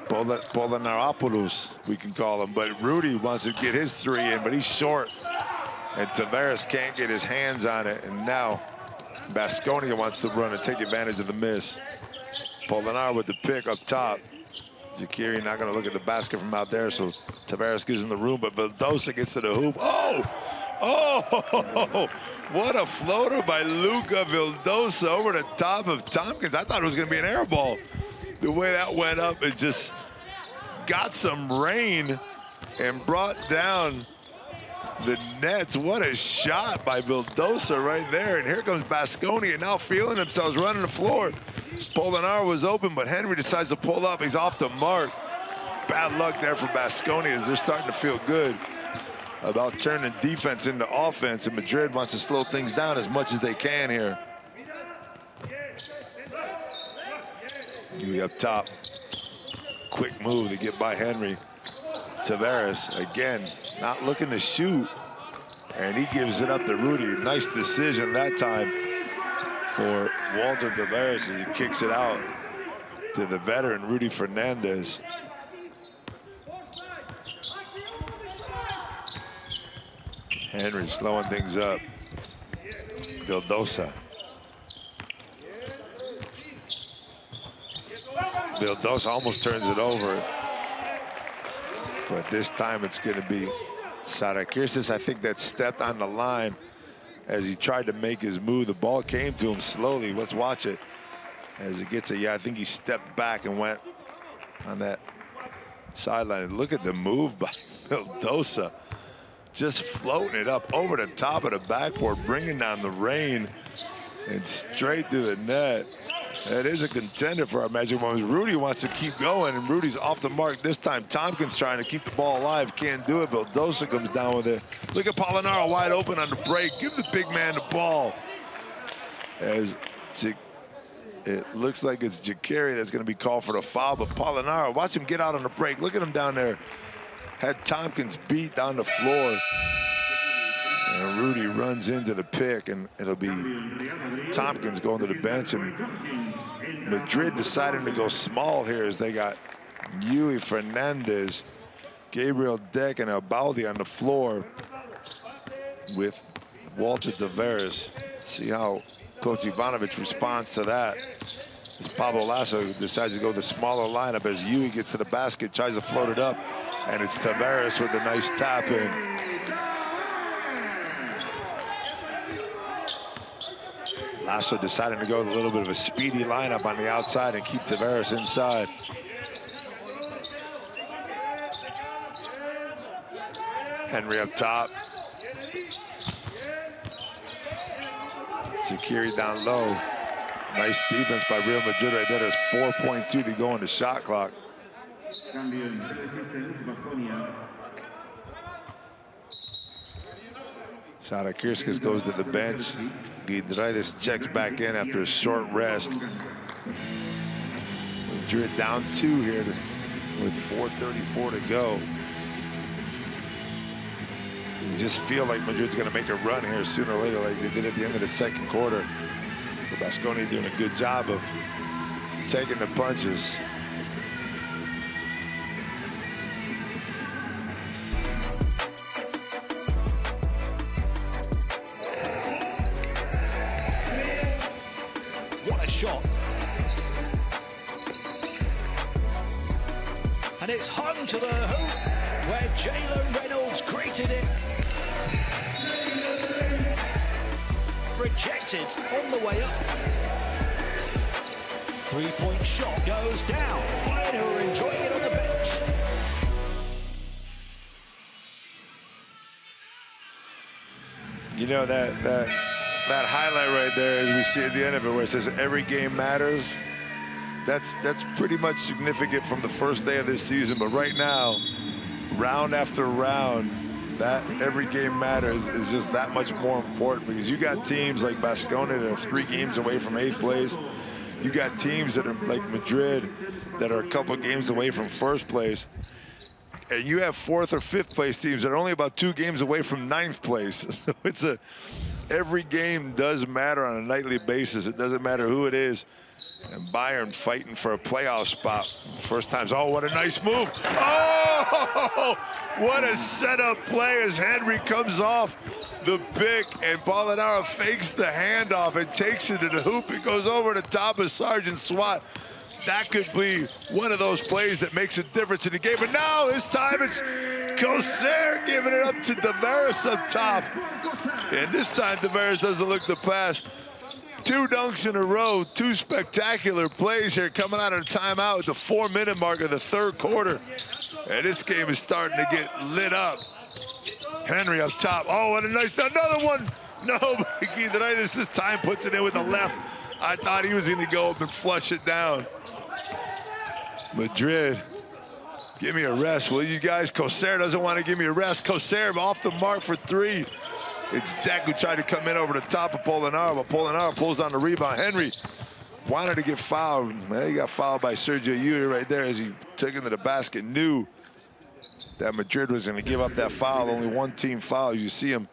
Polonarapoulos, we can call him. But Rudy wants to get his 3 in, but he's short. And Tavares can't get his hands on it. And now Baskonia wants to run and take advantage of the miss. Polonara with the pick up top. Jakiri not going to look at the basket from out there, so Tavares gives him the room, but Vildosa gets to the hoop. Oh, what a floater by Luka Vildosa over the top of Tompkins. I thought it was going to be an air ball. The way that went up, it just got some rain and brought down the nets. What a shot by Vildosa right there. And here comes Baskonia now feeling themselves running the floor. Polonara was open, but Henry decides to pull up. He's off the mark. Bad luck there for Baskonia as they're starting to feel good about turning defense into offense, and Madrid wants to slow things down as much as they can here. Yui up top. Quick move to get by Henry. Tavares, again, not looking to shoot, and he gives it up to Rudy. Nice decision that time for Walter Tavares as he kicks it out to the veteran Rudy Fernandez. Henry slowing things up. Vildosa. Vildosa almost turns it over, but this time it's going to be Sarakirsis, I think, that stepped on the line as he tried to make his move. The ball came to him slowly. Let's watch it as he gets it. Yeah, I think he stepped back and went on that sideline. Look at the move by Vildosa. just floating it up over the top of the backboard, bringing down the rain and straight through the net. That is a contender for our Magic Moments. Rudy wants to keep going, and Rudy's off the mark this time. Tompkins trying to keep the ball alive, can't do it. Vildosa comes down with it. Look at Polonara wide open on the break. Give the big man the ball. As it looks like it's Jacari that's going to be called for the foul, but Polonara, watch him get out on the break. Look at him down there. Had Tompkins beat down the floor. And Rudy runs into the pick, and it'll be Tompkins going to the bench. And Madrid deciding to go small here as they got Yui Fernandez, Gabriel Deck, and Albaldi on the floor with Walter Tavares. See how Coach Ivanovic responds to that. As Pablo Lasso decides to go the smaller lineup as Yui gets to the basket, tries to float it up, and it's Tavares with a nice tap in. Lasso deciding to go with a little bit of a speedy lineup on the outside and keep Tavares inside. Henry up top. Jacari down low. Nice defense by Real Madrid right there. There's 4.2 to go on the shot clock. Sarakirskas goes to the bench. Giedraitis checks back in after a short rest. Madrid down 2 here with 4:34 to go. You just feel like Madrid's going to make a run here sooner or later, like they did at the end of the second quarter. But Baskonia doing a good job of taking the punches. What a shot. And it's hung to the hoop where Jalen Reynolds created it. Rejected on the way up. Three-point shot goes down. Bayern who are enjoying it on the bench. You know, that highlight right there, as we see at the end of it, where it says every game matters. That's pretty much significant from the first day of this season. But right now, round after round, that every game matters is just that much more important, because you got teams like Baskonia that are 3 games away from 8th place. You got teams that are like Madrid that are a couple games away from 1st place. And you have 4th or 5th place teams that are only about 2 games away from 9th place. So every game does matter on a nightly basis. It doesn't matter who it is. And Bayern fighting for a playoff spot. First time. Oh, what a nice move. Oh, what a setup play as Henry comes off the pick and Polonara fakes the handoff and takes it to the hoop. It goes over the top of Sergeant Swat. That could be one of those plays that makes a difference in the game. But now this time it's Coser giving it up to Tavares up top. And this time Tavares doesn't look to pass. 2 dunks in a row, 2 spectacular plays here coming out of the timeout at the 4-minute mark of the 3rd quarter. And this game is starting to get lit up. Henry up top. Oh, what a nice, another one. No, Giedraitis this time puts it in with the left. I thought he was going to go up and flush it down. Madrid, give me a rest, will you guys? Coser doesn't want to give me a rest. Coser off the mark for 3. It's Deck who tried to come in over the top of Polonara, but Polonara pulls on the rebound. Henry wanted to get fouled. Man, he got fouled by Sergio Yui right there as he took into the basket. Knew that Madrid was going to give up that foul. Only 1 team foul. You see him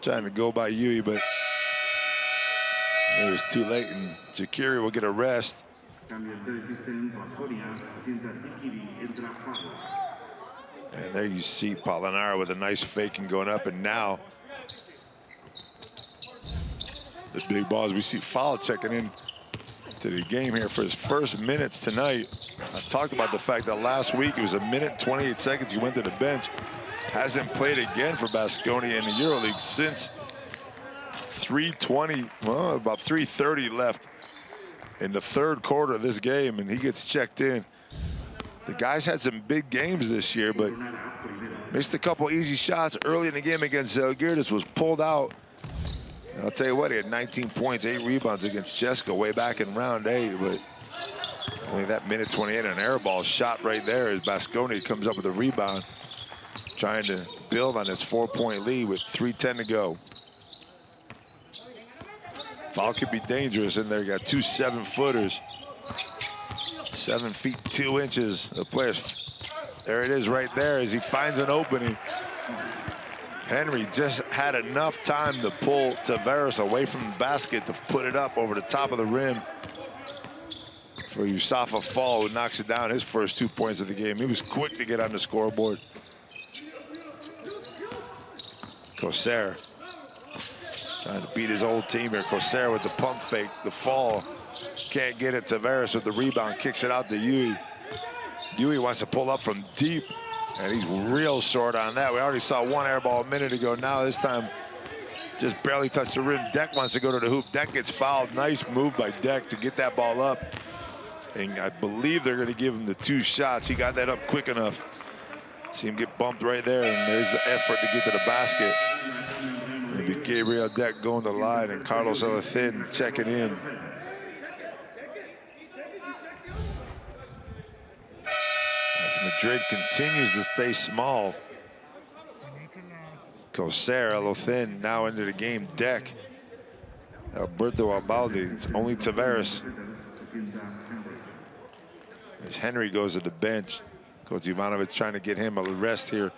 trying to go by Yui, but it was too late, and Jacari will get a rest. And there you see Polonara with a nice fake and going up, and now the big balls. We see Foul checking in to the game here for his first minutes tonight. I talked about the fact that last week it was 1 minute and 28 seconds. He went to the bench. Hasn't played again for Baskonia in the EuroLeague since 3:20, well, about 3:30 left in the 3rd quarter of this game, and he gets checked in. The guy's had some big games this year, but Missed a couple easy shots early in the game against Zalgiris, was pulled out. And I'll tell you what, he had 19 points, 8 rebounds against Jessica way back in round 8, but only that minute 28, an air ball shot right there as Baskonia comes up with a rebound, trying to build on his 4-point lead with 3:10 to go. Foul could be dangerous in there. You got 2 7-footers. 7 feet 2 inches. The players. There it is right there as he finds an opening. Henry just had enough time to pull Tavares away from the basket to put it up over the top of the rim for Yusafa Fall, who knocks it down, his first 2 points of the game. He was quick to get on the scoreboard. Coser trying to beat his old team here. Coser with the pump fake, the fall. Can't get it. Tavares with the rebound, kicks it out to Yui. Yui wants to pull up from deep, and he's real short on that. We already saw one air ball a minute ago. Now this time, just barely touched the rim. Deck wants to go to the hoop. Deck gets fouled. Nice move by Deck to get that ball up. And I believe they're going to give him the 2 shots. He got that up quick enough. See him get bumped right there, and there's the effort to get to the basket. Maybe Gabriel Deck going to the line, and Carlos Elefin checking in. Madrid continues to stay small. Coser, Elefin now into the game. Deck, Alberto Albaldi. It's only Tavares. As Henry goes to the bench, Coach Ivanovic trying to get him a rest here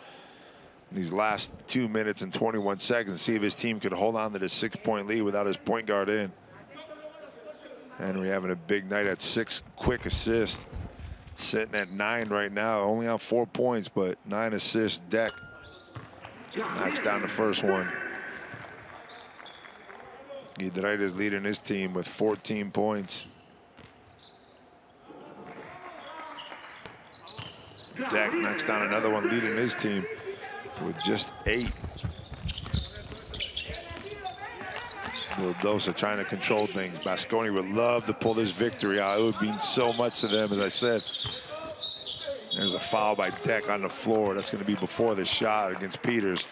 in these last 2 minutes and 21 seconds. See if his team could hold on to this 6-point lead without his point guard in. Henry having a big night at 6 quick assists. Sitting at 9 right now, only on 4 points, but 9 assists. Deck knocks down the first one. Giedraitis is leading his team with 14 points. Deck knocks down another one, leading his team with just 8. Vildosa trying to control things. Baskonia would love to pull this victory out. It would mean so much to them, as I said. There's a foul by Deck on the floor. That's going to be before the shot against Peters.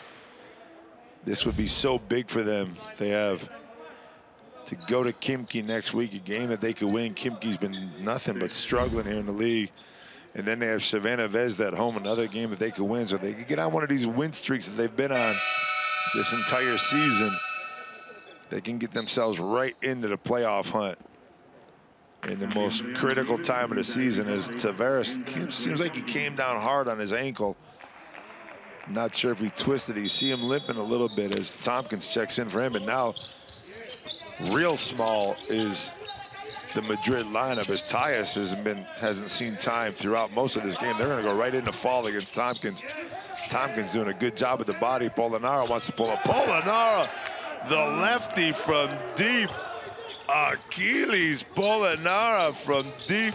This would be so big for them. They have to go to Khimki next week, a game that they could win. Khimki's been nothing but struggling here in the league. And then they have Savannah Vezda at home, another game that they could win. So they could get on one of these win streaks that they've been on this entire season. They can get themselves right into the playoff hunt in the most critical time of the season, as Tavares seems like he came down hard on his ankle. Not sure if he twisted it. You see him limping a little bit as Tompkins checks in for him. And now real small is the Madrid lineup, as Tyus hasn't seen time throughout most of this game. They're going to go right into Fall against Tompkins. Tompkins doing a good job with the body. Polonara wants to pull up. Polonara! The lefty from deep. Achilles Polonara from deep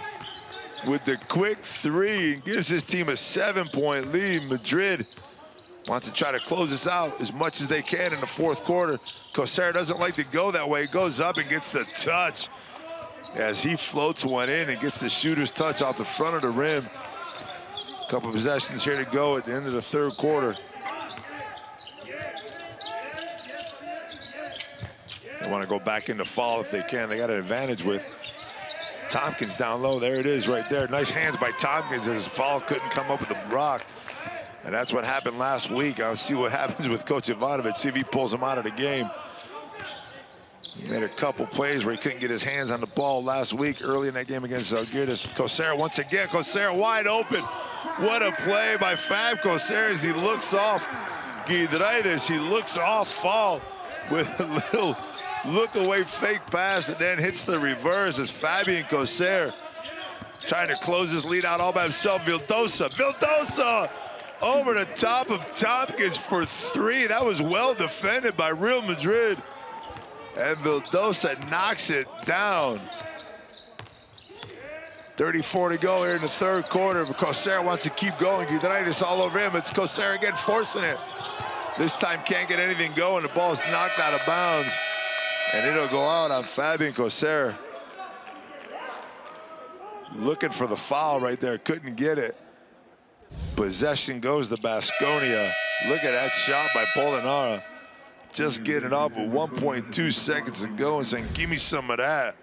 with the quick 3 and gives his team a 7-point lead. Madrid wants to try to close this out as much as they can in the 4th quarter. Coser doesn't like to go that way. He goes up and gets the touch as he floats one in and gets the shooter's touch off the front of the rim. A couple of possessions here to go at the end of the 3rd quarter. They want to go back into Fall if they can. They got an advantage with Tompkins down low. There it is right there. Nice hands by Tompkins as Fall couldn't come up with the block. And that's what happened last week. I'll see what happens with Coach Ivanovic, see if he pulls him out of the game. He made a couple plays where he couldn't get his hands on the ball last week early in that game against Zalgiris. Coser once again. Coser wide open. What a play by Fab Coser as he looks off Giedraitis. He looks off Fall with a little look away fake pass and then hits the reverse as Fabian Coser trying to close his lead out all by himself. Vildosa over the top of Tompkins for 3. That was well defended by Real Madrid. And Vildosa knocks it down. 34 to go here in the 3rd quarter. But Coser wants to keep going. Giedraitis all over him. It's Coser again forcing it. This time can't get anything going. The ball's knocked out of bounds. And it'll go out on Fabian Coser. Looking for the foul right there. Couldn't get it. Possession goes to Baskonia. Look at that shot by Polonara. Just getting it off with 1.2 seconds to go and saying, give me some of that.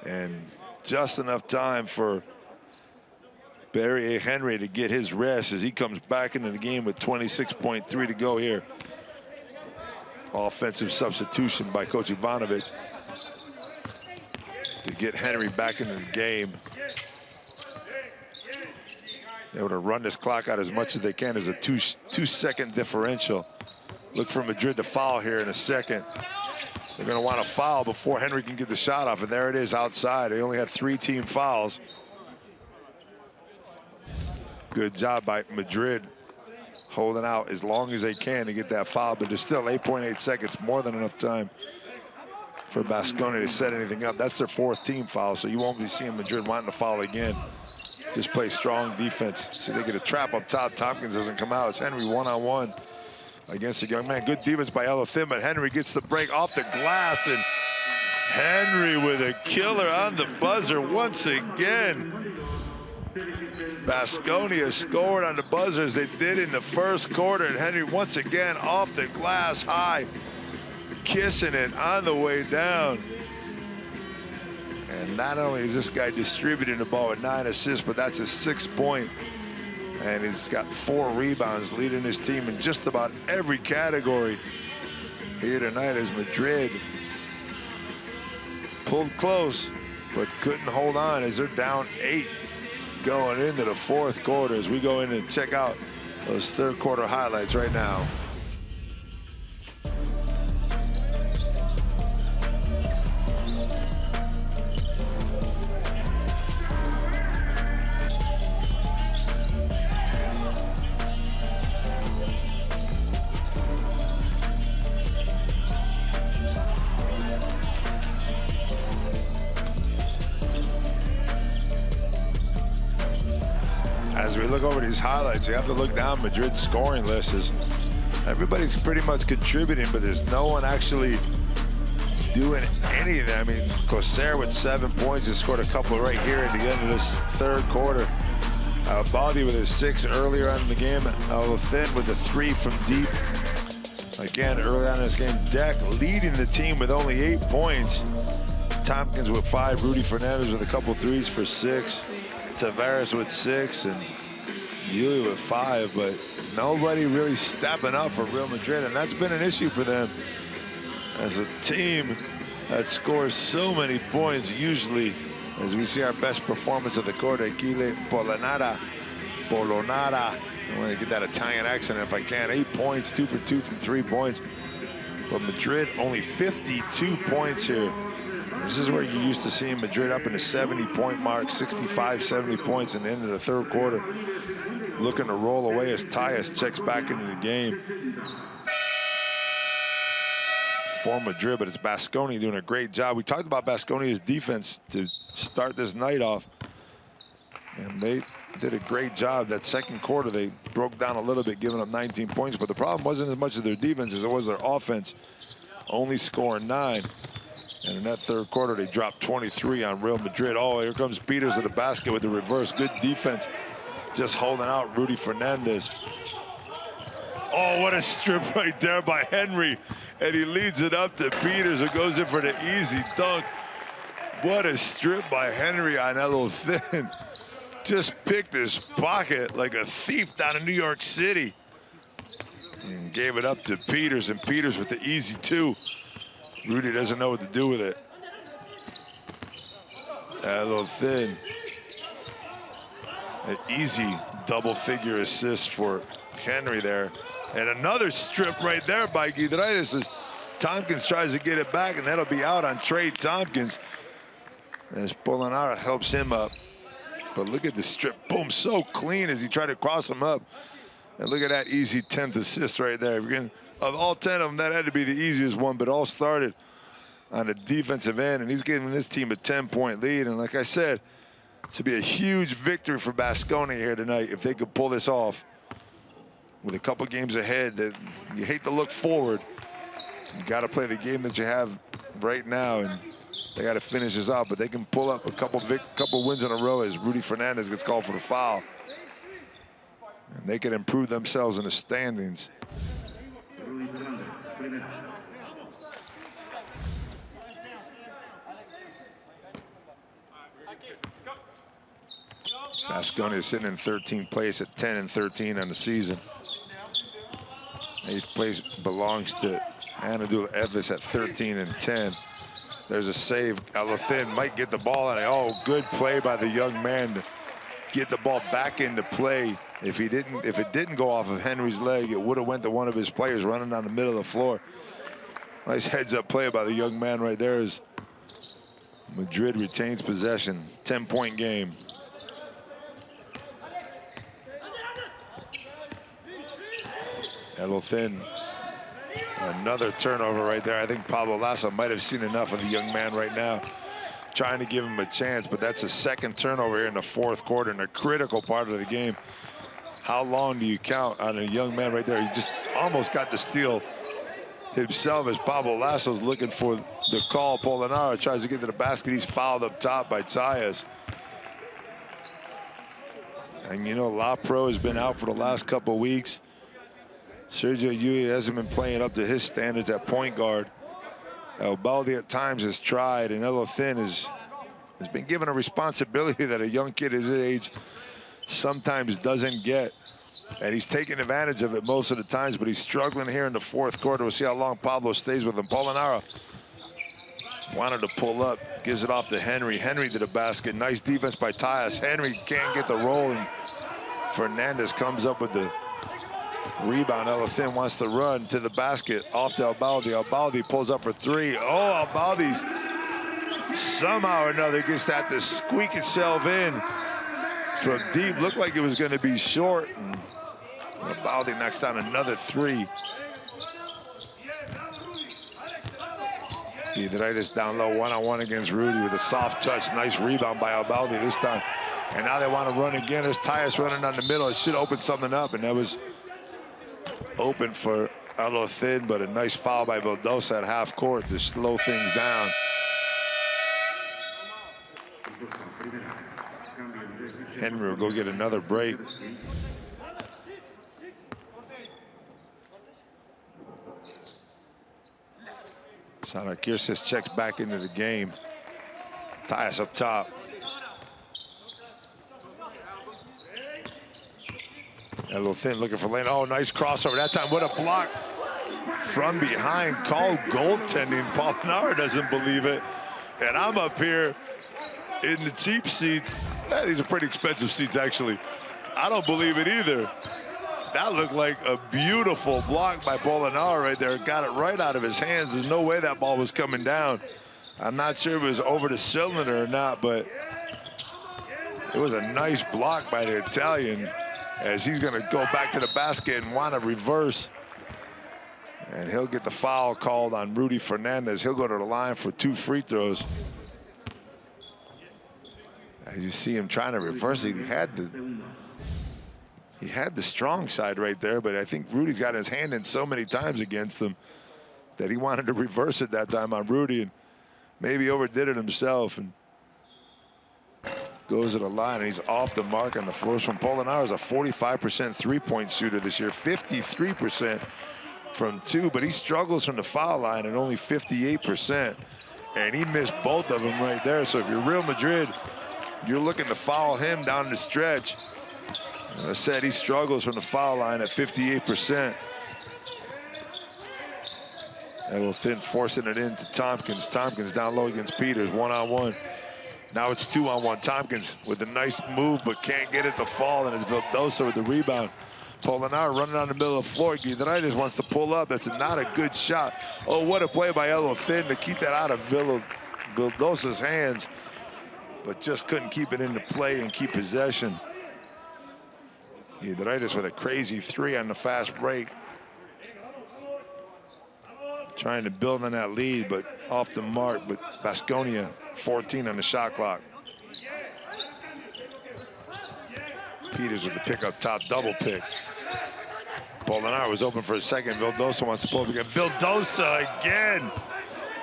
And just enough time for Barry A. Henry to get his rest as he comes back into the game with 26.3 to go here. Offensive substitution by Coach Ivanovic to get Henry back into the game. They able to run this clock out as much as they can. There's a two-second differential. Look for Madrid to foul here in a second. They're going to want to foul before Henry can get the shot off, and there it is outside. They only had 3 team fouls. Good job by Madrid holding out as long as they can to get that foul, but there's still 8.8 seconds, more than enough time for Baskonia to set anything up. That's their 4th team foul, so you won't be seeing Madrid wanting to foul again. Just play strong defense. So they get a trap up top. Tompkins doesn't come out. It's Henry one-on-one against the young man. Good defense by Elo Thin, but Henry gets the break off the glass, and Henry with a killer on the buzzer once again. Baskonia scored on the buzzer as they did in the first quarter, and Henry once again off the glass high, kissing it on the way down. And not only is this guy distributing the ball with 9 assists, but that's his 6th point. And he's got 4 rebounds, leading his team in just about every category here tonight as Madrid pulled close, but couldn't hold on as they're down 8 going into the 4th quarter as we go in and check out those 3rd quarter highlights right now. As we look over these highlights, you have to look down Madrid's scoring list. As everybody's pretty much contributing, but there's no one actually doing anything. I mean, Coser with 7 points just scored a couple right here at the end of this 3rd quarter. Baldi with his 6 earlier on in the game. Elo Thin with the 3 from deep. Again, early on in this game, Deck leading the team with only 8 points. Tompkins with 5, Rudy Fernandez with a couple threes for 6. Tavares with 6 and Yuli with 5, but nobody really stepping up for Real Madrid, and that's been an issue for them as a team that scores so many points. Usually, as we see our best performance of the quarter, Aquile Polonara. I want to get that Italian accent if I can. 8 points, 2 for 2 from 3 points. But Madrid only 52 points here. This is where you used to see Madrid up in the 70-point mark, 65, 70 points in the end of the 3rd quarter. Looking to roll away as Tyus checks back into the game for Madrid, but it's Baskonia doing a great job. We talked about Baskonia's defense to start this night off, and they did a great job. That 2nd quarter, they broke down a little bit, giving up 19 points, but the problem wasn't as much of their defense as it was their offense, only scoring 9. And in that 3rd quarter, they dropped 23 on Real Madrid. Oh, here comes Peters to the basket with the reverse. Good defense, just holding out Rudy Fernandez. Oh, what a strip right there by Henry. And he leads it up to Peters, who goes in for the easy dunk. What a strip by Henry on Elo Thin. Just picked his pocket like a thief down in New York City. And gave it up to Peters, and Peters with the easy 2. Rudy doesn't know what to do with it. Elo Thin. An easy double-figure assist for Henry there. And another strip right there by Giedraitis as Tompkins tries to get it back, and that'll be out on Trey Tompkins as Polonara helps him up. But look at the strip. Boom, so clean as he tried to cross him up. And look at that easy 10th assist right there. Of all 10 of them, that had to be the easiest one, but all started on the defensive end, and he's giving this team a 10-point lead. And like I said, this would be a huge victory for Baskonia here tonight if they could pull this off. With a couple games ahead, that you hate to look forward. You got to play the game that you have right now, and they got to finish this out. But they can pull up a couple wins in a row as Rudy Fernandez gets called for the foul. And they can improve themselves in the standings. Baskonia is sitting in 13th place at 10-13 on the season. 8th place belongs to Anadolu Efes at 13-10. There's a save. Elothin might get the ball out. Oh, good play by the young man to get the ball back into play. If it didn't go off of Henry's leg, it would have went to one of his players running down the middle of the floor. Nice heads-up play by the young man right there as Madrid retains possession. 10-point game. Elothin, another turnover right there. I think Pablo Lasso might have seen enough of the young man right now, trying to give him a chance, but that's a second turnover here in the fourth quarter in a critical part of the game. How long do you count on a young man right there? He just almost got the steal himself as Pablo Lasso's looking for the call. Polonara tries to get to the basket. He's fouled up top by Tds. And you know, La Pro has been out for the last couple weeks. Sergio Yui hasn't been playing up to his standards at point guard. El Baldi at times has tried, and Elothin has been given a responsibility that a young kid his age sometimes doesn't get. And he's taking advantage of it most of the times, but he's struggling here in the fourth quarter. We'll see how long Pablo stays with him. Polonara wanted to pull up, gives it off to Henry. Henry to the basket. Nice defense by Tyus. Henry can't get the roll, and Fernandez comes up with the rebound. Elothin wants to run to the basket, off to Albaldi. Albaldi pulls up for three. Oh, Albaldi's somehow or another gets that to squeak itself in from deep. Looked like it was going to be short, and Albaldi knocks down another three. Madrid-Tds down low, one-on-one against Rudy with a soft touch. Nice rebound by Albaldi this time. And now they want to run again. There's Tyus running down the middle. It should open something up, and that was open for Elothin, but a nice foul by Vildosa at half court to slow things down. Henry will go get another break. Sarakirsis checks back into the game. Tyus up top. Elothin looking for lane. Oh, nice crossover that time. What a block from behind. Called goaltending. Polonara doesn't believe it. And I'm up here in the cheap seats. These are pretty expensive seats, actually. I don't believe it either. That looked like a beautiful block by Polonara right there. Got it right out of his hands. There's no way that ball was coming down. I'm not sure if it was over the cylinder or not, but it was a nice block by the Italian, as he's going to go back to the basket and want to reverse. And he'll get the foul called on Rudy Fernandez. He'll go to the line for 2 free throws. As you see him trying to reverse it, he had the strong side right there, but I think Rudy's got his hand in so many times against him that he wanted to reverse it that time on Rudy, and maybe overdid it himself, and goes to the line, and he's off the mark on the floor. From Polonara is a 45% three-point shooter this year, 53% from 2, but he struggles from the foul line at only 58%, and he missed both of them right there. So if you're Real Madrid, you're looking to foul him down the stretch. As I said, he struggles from the foul line at 58%. Elothin forcing it into Tompkins. Tompkins down low against Peters, one-on-one. Now it's 2-on-1. Tompkins with a nice move, but can't get it to fall, and it's Vildosa with the rebound. Polonara running down the middle of the floor. Madrid-Tds wants to pull up. That's not a good shot. Oh, what a play by Elothin to keep that out of Vildosa's hands, but just couldn't keep it into play and keep possession. Madrid-Tds with a crazy 3 on the fast break. Trying to build on that lead, but off the mark. But Baskonia, 14 on the shot clock. Peters with the pick up top, double pick. Polonara was open for a second. Vildosa wants to pull up again. Vildosa again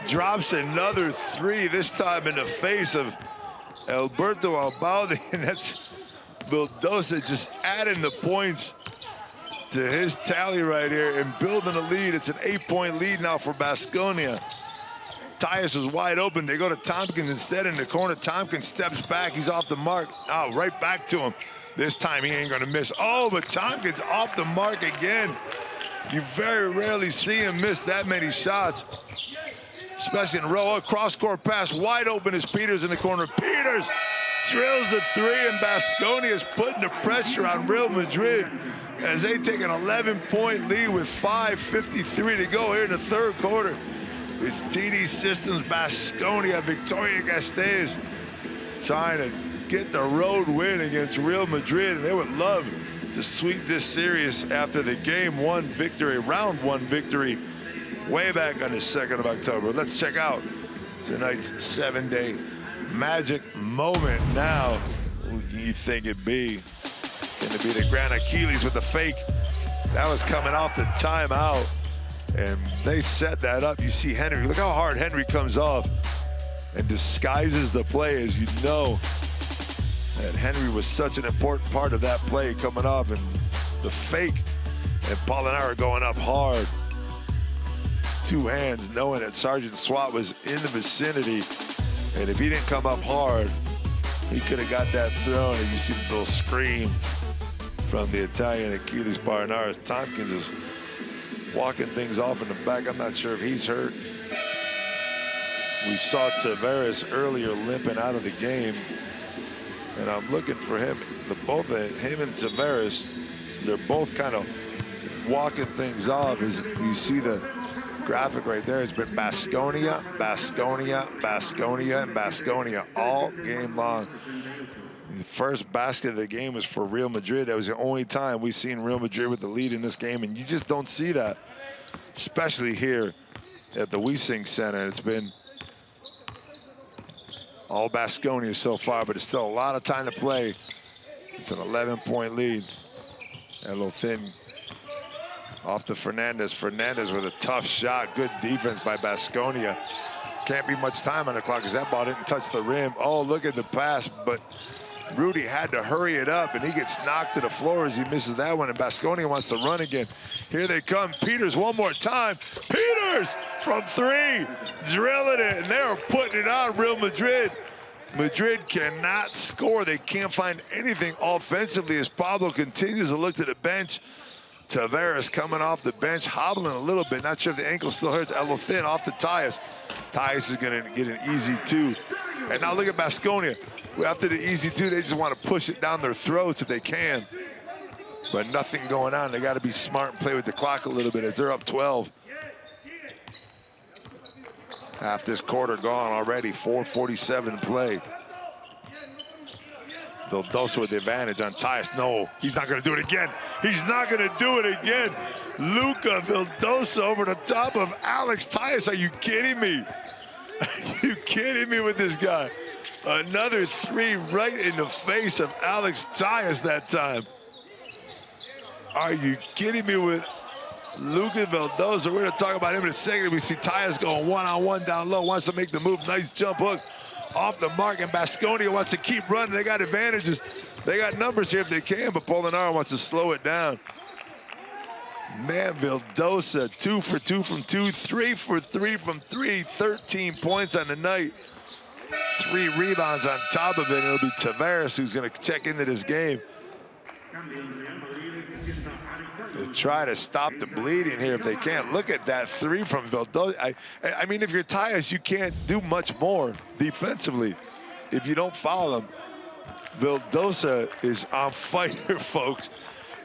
drops another 3, this time in the face of Alberto Albaldi, and that's Vildosa just adding the points to his tally right here and building a lead. It's an 8-point lead now for Baskonia. Tyus was wide open. They go to Tompkins instead in the corner. Tompkins steps back. He's off the mark. Oh, right back to him. This time he ain't gonna miss. Oh, but Tompkins off the mark again. You very rarely see him miss that many shots, especially in a row. A cross-court pass, wide open is Peters in the corner. Peters drills the three, and Baskonia is putting the pressure on Real Madrid as they take an 11-point lead with 5:53 to go here in the third quarter. It's TD Systems Baskonia, Vitoria-Gasteiz trying to get the road win against Real Madrid, and they would love to sweep this series after the game one victory, round one victory, way back on the 2nd of October. Let's check out tonight's 7-day magic moment now. Who do you think it'd be? Going to be the Grand Achilles with the fake. That was coming off the timeout, and they set that up. You see Henry, look how hard Henry comes off and disguises the play, as you know. And Henry was such an important part of that play coming off, and the fake, and Polonara going up hard. Two hands, knowing that Sergeant Swat was in the vicinity, and if he didn't come up hard, he could have got that thrown. And you see the little scream from the Italian Achilles Polonara. Tompkins is walking things off in the back. I'm not sure if he's hurt. We saw Tavares earlier limping out of the game, and I'm looking for him. Both of him and Tavares, they're both kind of walking things off. As you see the graphic right there, it's been Baskonia, Baskonia, Baskonia, and Baskonia all game long. The first basket of the game was for Real Madrid. That was the only time we've seen Real Madrid with the lead in this game, and you just don't see that, especially here at the Wiesing Center. It's been all Baskonia so far, but it's still a lot of time to play. It's an 11-point lead. That little thin off to Fernandez. Fernandez with a tough shot. Good defense by Baskonia. Can't be much time on the clock because that ball didn't touch the rim. Oh, look at the pass, but Rudy had to hurry it up, and he gets knocked to the floor as he misses that one, and Baskonia wants to run again. Here they come. Peters one more time. Peters from three, drilling it, and they are putting it on Real Madrid. Madrid cannot score. They can't find anything offensively as Pablo continues to look to the bench. Tavares coming off the bench, hobbling a little bit. Not sure if the ankle still hurts. Elothin off to Tyus. Tyus is going to get an easy two. And now look at Baskonia. After the easy two, they just want to push it down their throats if they can. But nothing going on. They got to be smart and play with the clock a little bit as they're up 12. Half this quarter gone already, 4:47 to play. Vildosa with the advantage on Tyus. No, he's not going to do it again. He's not going to do it again. Luka Vildosa over the top of Alex Tyus. Are you kidding me? Are you kidding me with this guy? Another three right in the face of Alex Tyus that time. Are you kidding me with Luka Vildosa? We're going to talk about him in a second. We see Tyus going one-on-one down low, wants to make the move. Nice jump hook off the mark, and Baskonia wants to keep running. They got advantages. They got numbers here if they can, but Polonara wants to slow it down. Man, Vildosa, 2 for 2 from 2, 3 for 3 from 3, 13 points on the night. 3 rebounds on top of it. It'll be Tavares who's going to check into this game to try to stop the bleeding here if they can. Look at that 3 from Vildosa. I mean, if you're Tyus, you can't do much more defensively if you don't foul him. Vildosa is on fire, folks.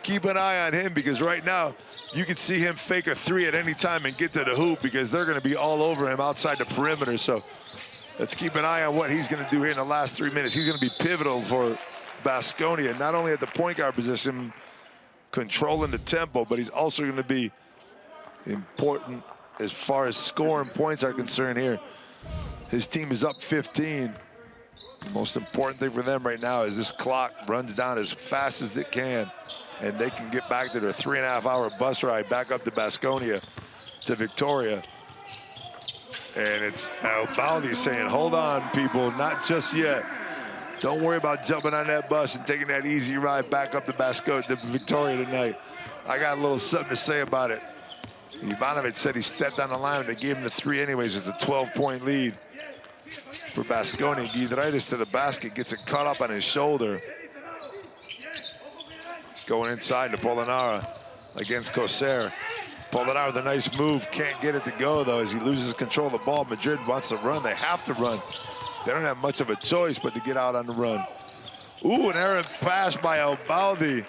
Keep an eye on him because right now you can see him fake a 3 at any time and get to the hoop because they're going to be all over him outside the perimeter. So let's keep an eye on what he's going to do here in the last 3 minutes. He's going to be pivotal for Baskonia, not only at the point guard position, controlling the tempo, but he's also going to be important as far as scoring points are concerned here. His team is up 15. The most important thing for them right now is this clock runs down as fast as it can, and they can get back to their 3.5-hour bus ride back up to Baskonia to Victoria. And it's Al Baldi saying, hold on, people, not just yet. Don't worry about jumping on that bus and taking that easy ride back up to Baskonia, to Victoria tonight. I got a little something to say about it. Ivanovic said he stepped on the line and they gave him the 3 anyways. It's a 12-point lead for Baskonia. Giedraitis to the basket, gets it caught up on his shoulder. Going inside to Polonara against Coser. Polonara with a nice move, can't get it to go though as he loses control of the ball. Madrid wants to run, they have to run. They don't have much of a choice but to get out on the run. Ooh, an errant pass by Albaldi.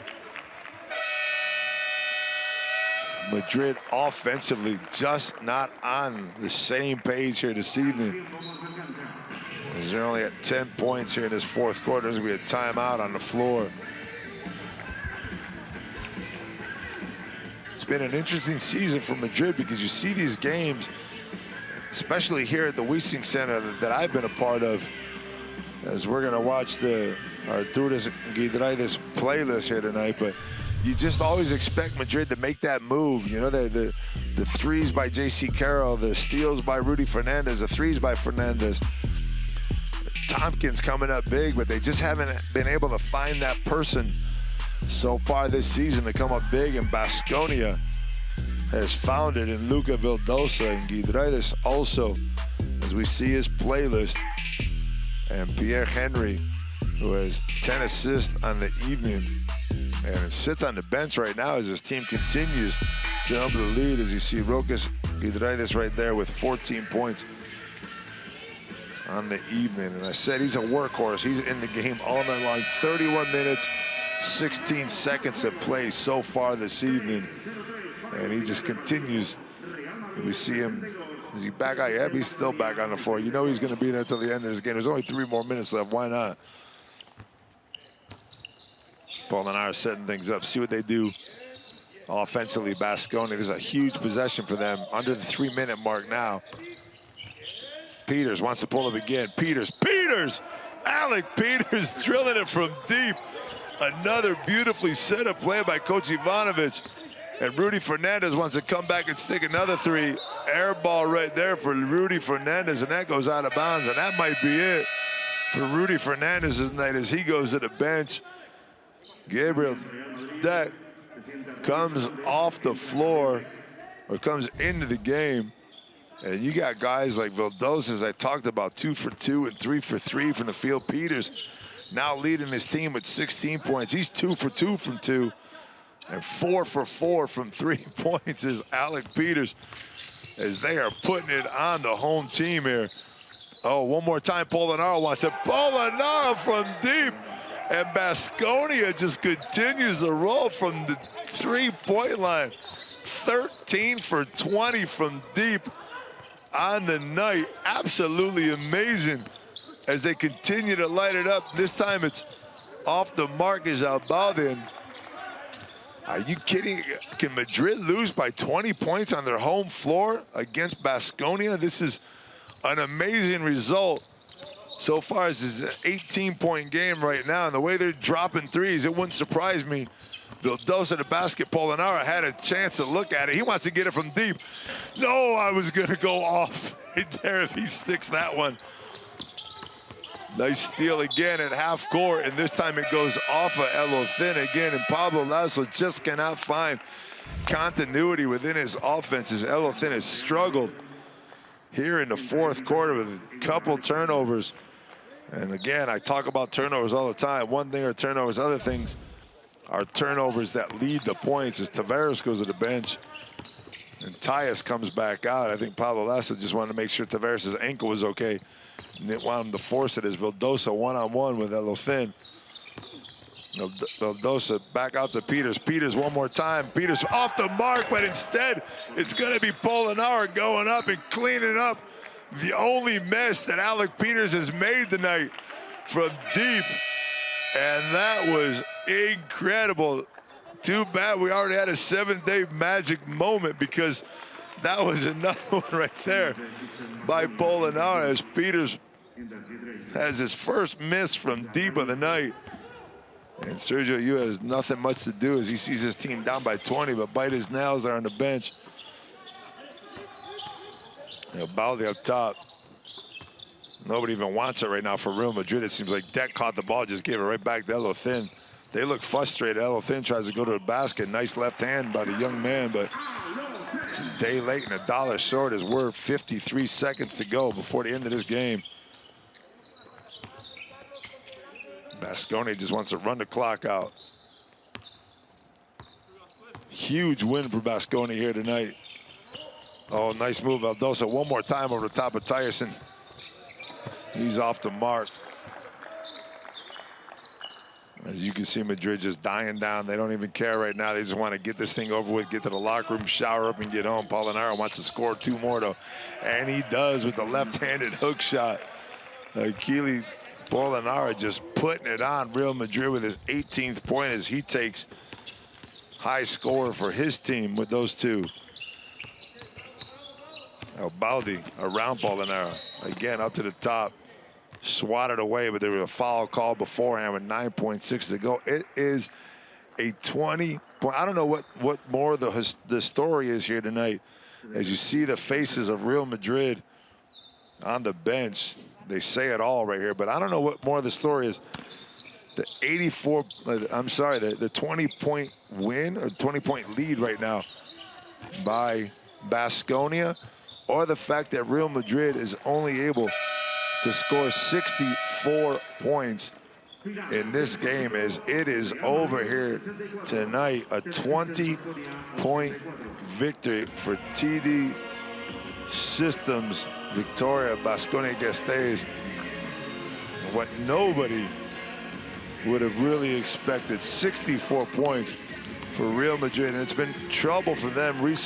Madrid offensively just not on the same page here this evening. As they're only at 10 points here in this fourth quarter. There's going to be a timeout on the floor. It's been an interesting season for Madrid because you see these games, especially here at the Wiesing Center that I've been a part of, as we're going to watch the Arturas Giedraitis playlist here tonight. But you just always expect Madrid to make that move. You know, the threes by J.C. Carroll, the steals by Rudy Fernandez, the threes by Fernandez. Tompkins coming up big, but they just haven't been able to find that person so far this season to come up big, and Baskonia has found it in Luca Vildosa and Giedraitis also, as we see his playlist, and Pierre-Henry, who has 10 assists on the evening and sits on the bench right now as his team continues to jump the lead, as you see Rokas Giedraitis right there with 14 points on the evening. And I said he's a workhorse. He's in the game all night long. 31 minutes, 16 seconds of play so far this evening. And he just continues. We see him. Is he back out? Yeah, he's still back on the floor. You know he's going to be there until the end of this game. There's only 3 more minutes left. Why not? Polonara setting things up. See what they do offensively. Baskonia. There's a huge possession for them. Under the 3-minute mark now. Peters wants to pull up again. Peters! Alec Peters drilling it from deep. Another beautifully set up play by Coach Ivanovic. And Rudy Fernandez wants to come back and stick another 3. Air ball right there for Rudy Fernandez, and that goes out of bounds. And that might be it for Rudy Fernandez tonight as he goes to the bench. Gabriel Deck comes off the floor, or comes into the game. And you got guys like Vildosa, as I talked about, 2 for 2 and 3 for 3 from the field. Peters now leading his team with 16 points. He's 2 for 2 from 2. And 4 for 4 from 3 points is Alec Peters, as they are putting it on the home team here. Oh, one more time, Polonara wants it. Polonara from deep. And Baskonia just continues to roll from the 3-point line. 13 for 20 from deep on the night. Absolutely amazing as they continue to light it up. This time it's off the mark as Albaldi. Are you kidding? Can Madrid lose by 20 points on their home floor against Baskonia? This is an amazing result so far. This is an 18-point game right now, and the way they're dropping threes, it wouldn't surprise me. Vildosa, the basket, Polonara had a chance to look at it. He wants to get it from deep. No, I was going to go off right there if he sticks that one. Nice steal again at half court, and this time it goes off of Elothin again, and Pablo Lasso just cannot find continuity within his offense as Elothin has struggled here in the fourth quarter with a couple turnovers. And again, I talk about turnovers all the time. One thing are turnovers, other things are turnovers that lead the points, as Tavares goes to the bench and Tyus comes back out. I think Pablo Lasso just wanted to make sure Tavares' ankle was okay. And didn't want him to force it as Vildosa one-on-one with Elothin. Vildosa back out to Peters. Peters one more time. Peters off the mark, but instead it's going to be Polonara going up and cleaning up the only mess that Alec Peters has made tonight from deep. And that was incredible. Too bad we already had a 7-day magic moment, because that was another one right there by Polonara as Peters has his first miss from deep of the night. And Sergio Yu has nothing much to do as he sees his team down by 20, but bite his nails there on the bench. Baldi up top. Nobody even wants it right now for Real Madrid. It seems like Det caught the ball, just gave it right back to Elothin. They look frustrated. Elothin tries to go to the basket. Nice left hand by the young man, but it's a day late and $1 short as we're 53 seconds to go before the end of this game. Baskonia just wants to run the clock out. Huge win for Baskonia here tonight. Oh, nice move, Aldosa. One more time over the top of Tyson. He's off the mark. As you can see, Madrid just dying down. They don't even care right now. They just want to get this thing over with, get to the locker room, shower up, and get home. Polonara wants to score 2 more, though. And he does with the left-handed hook shot. Akili Polonara just putting it on Real Madrid with his 18th point as he takes high score for his team with those 2. Baldi around Polonara. Again, up to the top. Swatted away, but there was a foul call beforehand with 9.6 to go. It is a 20-point. I don't know what more the story is here tonight. As you see the faces of Real Madrid on the bench, they say it all right here, but I don't know what more the story is. The 20-point win or 20-point lead right now by Baskonia, or the fact that Real Madrid is only able to score 64 points in this game as it is over here tonight. A 20-point victory for TD Systems Victoria Baskonia Gasteiz. What nobody would have really expected, 64 points for Real Madrid, and it's been trouble for them recently.